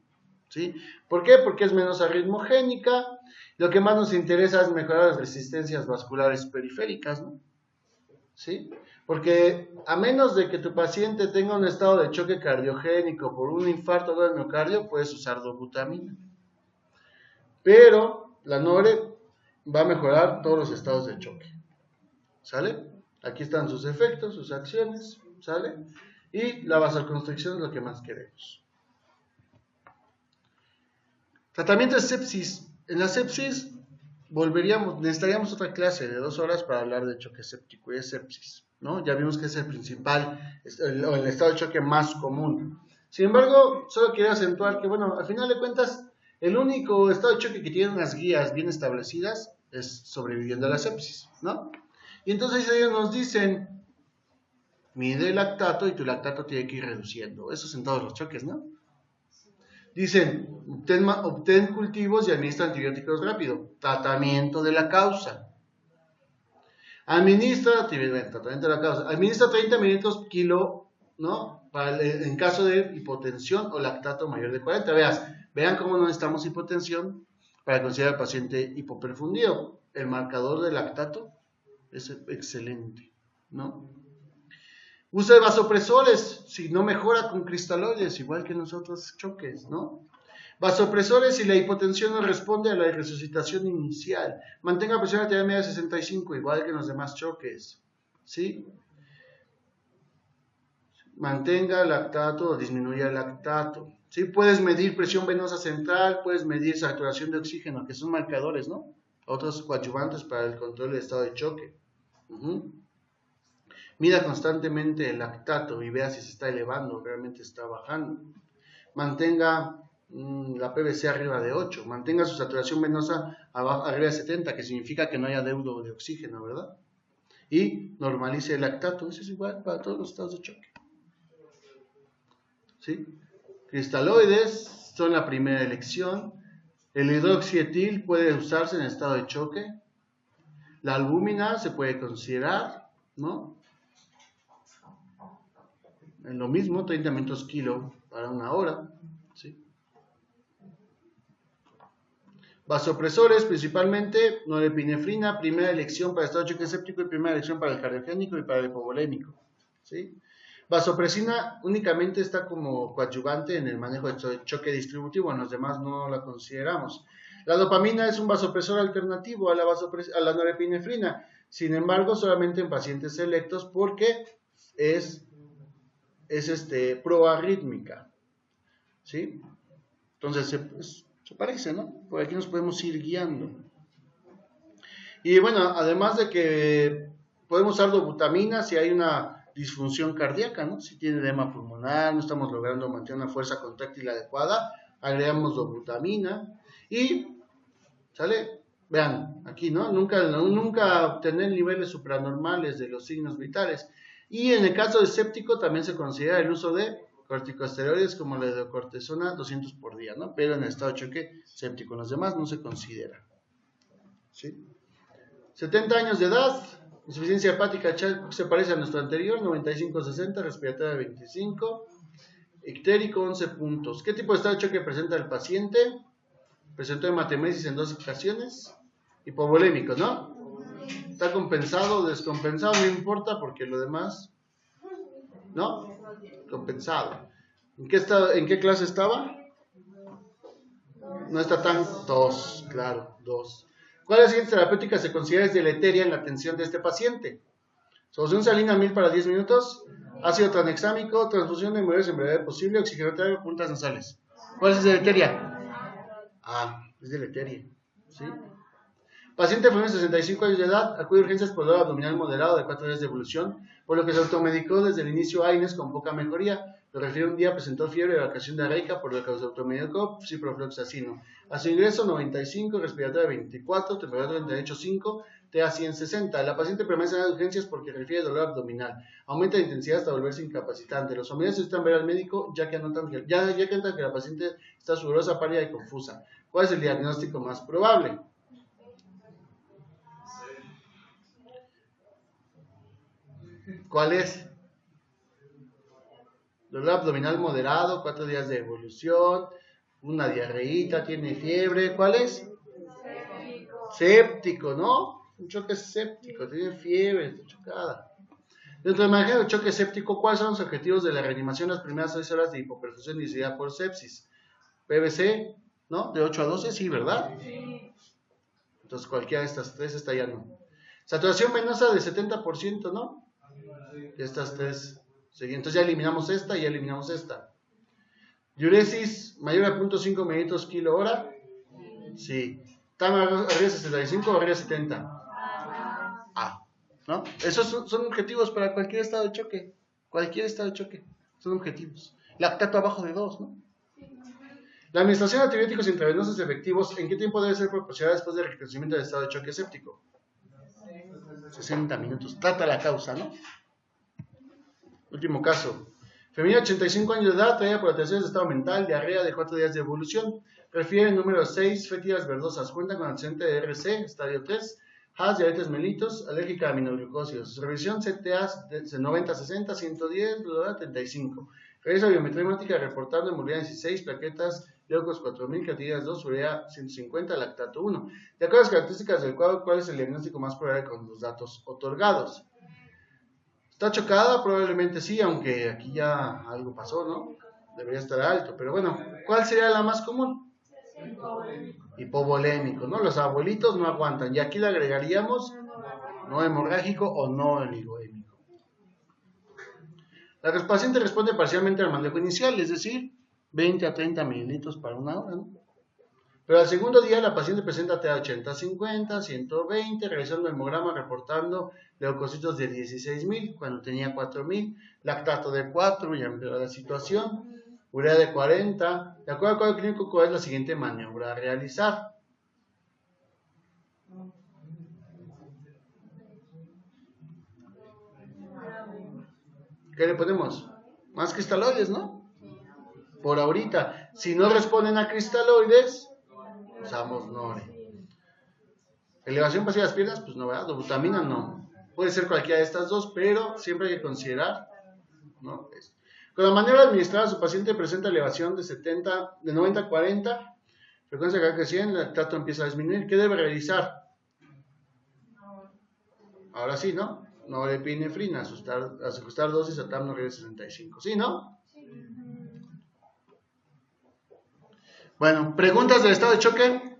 ¿Sí? ¿Por qué? Porque es menos arritmogénica. Lo que más nos interesa es mejorar las resistencias vasculares periféricas, ¿no? ¿Sí? Porque a menos de que tu paciente tenga un estado de choque cardiogénico por un infarto del miocardio, puedes usar dobutamina. Pero la nore va a mejorar todos los estados de choque. ¿Sale? Aquí están sus efectos, sus acciones, ¿sale? Y la vasoconstricción es lo que más queremos. Tratamiento de sepsis. En la sepsis necesitaríamos otra clase de 2 horas para hablar de choque séptico y de sepsis, ¿no? Ya vimos que es el principal, el estado de choque más común. Sin embargo, solo quiero acentuar que, bueno, al final de cuentas, el único estado de choque que tiene unas guías bien establecidas es sobreviviendo a la sepsis, ¿no? Y entonces ellos nos dicen, mide el lactato y tu lactato tiene que ir reduciendo. Eso es en todos los choques, ¿no? Dicen, obtén cultivos y administra antibióticos rápido. Tratamiento de la causa. Administra 30 minutos kilo, ¿no? En caso de hipotensión o lactato mayor de 40. Vean cómo no necesitamos hipotensión para considerar al paciente hipoperfundido. El marcador de lactato es excelente, ¿no? Usa de vasopresores, si no mejora con cristaloides, igual que en los otros choques, ¿no? Vasopresores si la hipotensión no responde a la resucitación inicial. Mantenga presión arterial media de 65, igual que en los demás choques, ¿sí? Mantenga el lactato o disminuya el lactato, ¿sí? Puedes medir presión venosa central, puedes medir saturación de oxígeno, que son marcadores, ¿no? Otros coadyuvantes para el control del estado de choque. Mida constantemente el lactato y vea si se está elevando o realmente está bajando. Mantenga la PVC arriba de 8. Mantenga su saturación venosa arriba de 70, que significa que no haya adeudo de oxígeno, ¿verdad? Y normalice el lactato. Eso es igual para todos los estados de choque. ¿Sí? Cristaloides son la primera elección. El hidroxietil puede usarse en estado de choque. La albúmina se puede considerar, ¿no? En lo mismo, 30 minutos kilo para 1 hora, ¿sí? Vasopresores, principalmente norepinefrina, primera elección para estado de choque séptico y primera elección para el cardiogénico y para el hipovolémico, ¿sí? Vasopresina únicamente está como coadyuvante en el manejo de choque distributivo, en los demás no la consideramos. La dopamina es un vasopresor alternativo a la norepinefrina, sin embargo, solamente en pacientes selectos porque es proarrítmica, ¿sí? Entonces se parece, ¿no? Por aquí nos podemos ir guiando. Y bueno, además de que podemos usar dobutamina si hay una disfunción cardíaca, ¿no? Si tiene edema pulmonar, no estamos logrando mantener una fuerza contráctil adecuada, agregamos dobutamina y, ¿sale? Vean, aquí, ¿no? Nunca obtener niveles supranormales de los signos vitales. Y en el caso de séptico también se considera el uso de corticosteroides como la hidrocortisona 200 por día, ¿no? Pero en estado de choque séptico. En los demás no se considera. ¿Sí? 70 años de edad, insuficiencia hepática se parece a nuestro anterior, 95-60, respiratoria 25, ictérico 11 puntos. ¿Qué tipo de estado de choque presenta el paciente? Presentó hematemesis en 2 ocasiones, hipovolémico, ¿no? Está compensado, descompensado, no importa porque lo demás, ¿no? Compensado. ¿En qué clase estaba? No está tan... 2, claro, 2. ¿Cuál de las siguientes terapéuticas se considera deleteria en la atención de este paciente? Solución salina 1000 para 10 minutos, ácido tranexámico, transfusión de hemorroides en brevedad posible, oxigenoterapia, puntas nasales. ¿Cuál es deleteria? Es deleteria, ¿sí? Paciente de 65 años de edad, acude a urgencias por dolor abdominal moderado de 4 días de evolución, por lo que se automedicó desde el inicio AINES con poca mejoría. Lo refiere un día, presentó fiebre, evacuación diarreica, por lo que se automedicó ciprofloxacino. A su ingreso 95, respiratoria 24, temperatura 38.5, TA 160. La paciente permanece en las urgencias porque refiere dolor abdominal. Aumenta de intensidad hasta volverse incapacitante. Los familiares necesitan ver al médico ya que notan que la paciente está sudorosa, pálida y confusa. ¿Cuál es el diagnóstico más probable? ¿Cuál es? Dolor abdominal moderado, 4 días de evolución, una diarreíta, tiene fiebre. ¿Cuál es? Séptico, ¿no? Un choque séptico, tiene fiebre, está chocada. Dentro de la imagen del choque séptico, ¿cuáles son los objetivos de la reanimación las primeras 6 horas de hipoperfusión iniciada por sepsis? PVC, ¿no? De 8 a 12, sí, ¿verdad? Sí. Entonces cualquiera de estas 3 está ya no. Saturación venosa de 70%, ¿no? Estas 3. Entonces ya eliminamos esta y ya eliminamos esta. Diuresis mayor a 0.5 mililitros kilo hora. Sí. ¿Está arriba de 65 o arriba de 70? ¿No? Esos son objetivos para cualquier estado de choque. Cualquier estado de choque. Son objetivos. Lactato abajo de 2, ¿no? La administración de antibióticos intravenosos efectivos, ¿en qué tiempo debe ser proporcionada después del reconocimiento del estado de choque séptico? 60 minutos. Trata la causa, ¿no? Último caso. Femenina, 85 años de edad, traída por alteraciones de estado mental, diarrea de 4 días de evolución. Refiere número 6, fétidas verdosas. Cuenta con antecedente de RC, estadio 3, HAS, diabetes mellitus, alérgica a aminoglucósidos. Revisión CTA de 90-60, 110, 35. Regresa biometría hemática reportando hemoglobina 16, plaquetas, leucos 4000, creatinina 2, urea 150, lactato 1. De acuerdo a las características del cuadro, ¿cuál es el diagnóstico más probable con los datos otorgados? ¿Está chocada? Probablemente sí, aunque aquí ya algo pasó, ¿no? Debería estar alto, pero bueno, ¿cuál sería la más común? Hipovolémico, ¿no? Los abuelitos no aguantan, y aquí le agregaríamos no hemorrágico o no oligoémico. La paciente responde parcialmente al manejo inicial, es decir, 20 a 30 mililitros para una hora, ¿no? Pero al segundo día la paciente presenta TA 80-50, 120, realizando el hemograma reportando leucocitos de 16.000 cuando tenía 4.000, lactato de 4, ya empeoró la situación, urea de 40. De acuerdo al cuadro clínico, ¿cuál es la siguiente maniobra a realizar? ¿Qué le ponemos? Más cristaloides, ¿no? Por ahorita. Si no responden a cristaloides, usamos Nore. Elevación pasiva de las piernas, pues no, ¿verdad? Dobutamina no. Puede ser cualquiera de estas dos, pero siempre hay que considerar, ¿no? Con la maniobra administrada, su paciente presenta elevación de 90 a 40, frecuencia cardíaca 100, el lactato empieza a disminuir. ¿Qué debe realizar? Ahora sí, ¿no? Norepinefrina, ajustar dosis a TAM 65. ¿Sí, no? Bueno, ¿preguntas del estado de choque?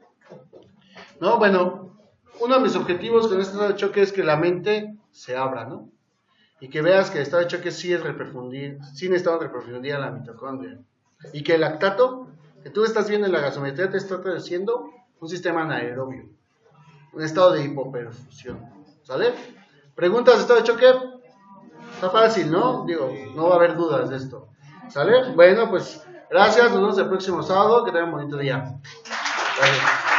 No, bueno, uno de mis objetivos con este estado de choque es que la mente se abra, ¿no? Y que veas que el estado de choque sí es sí necesitamos reprofundir a la mitocondria. Y que el lactato, que tú estás viendo en la gasometría, te está traduciendo un sistema anaerobio, un estado de hipoperfusión. ¿Sale? ¿Preguntas de estado de choque? Está fácil, ¿no? Digo, no va a haber dudas de esto. ¿Sale? Bueno, pues gracias, nos vemos el próximo sábado, que tengan un bonito día. Gracias.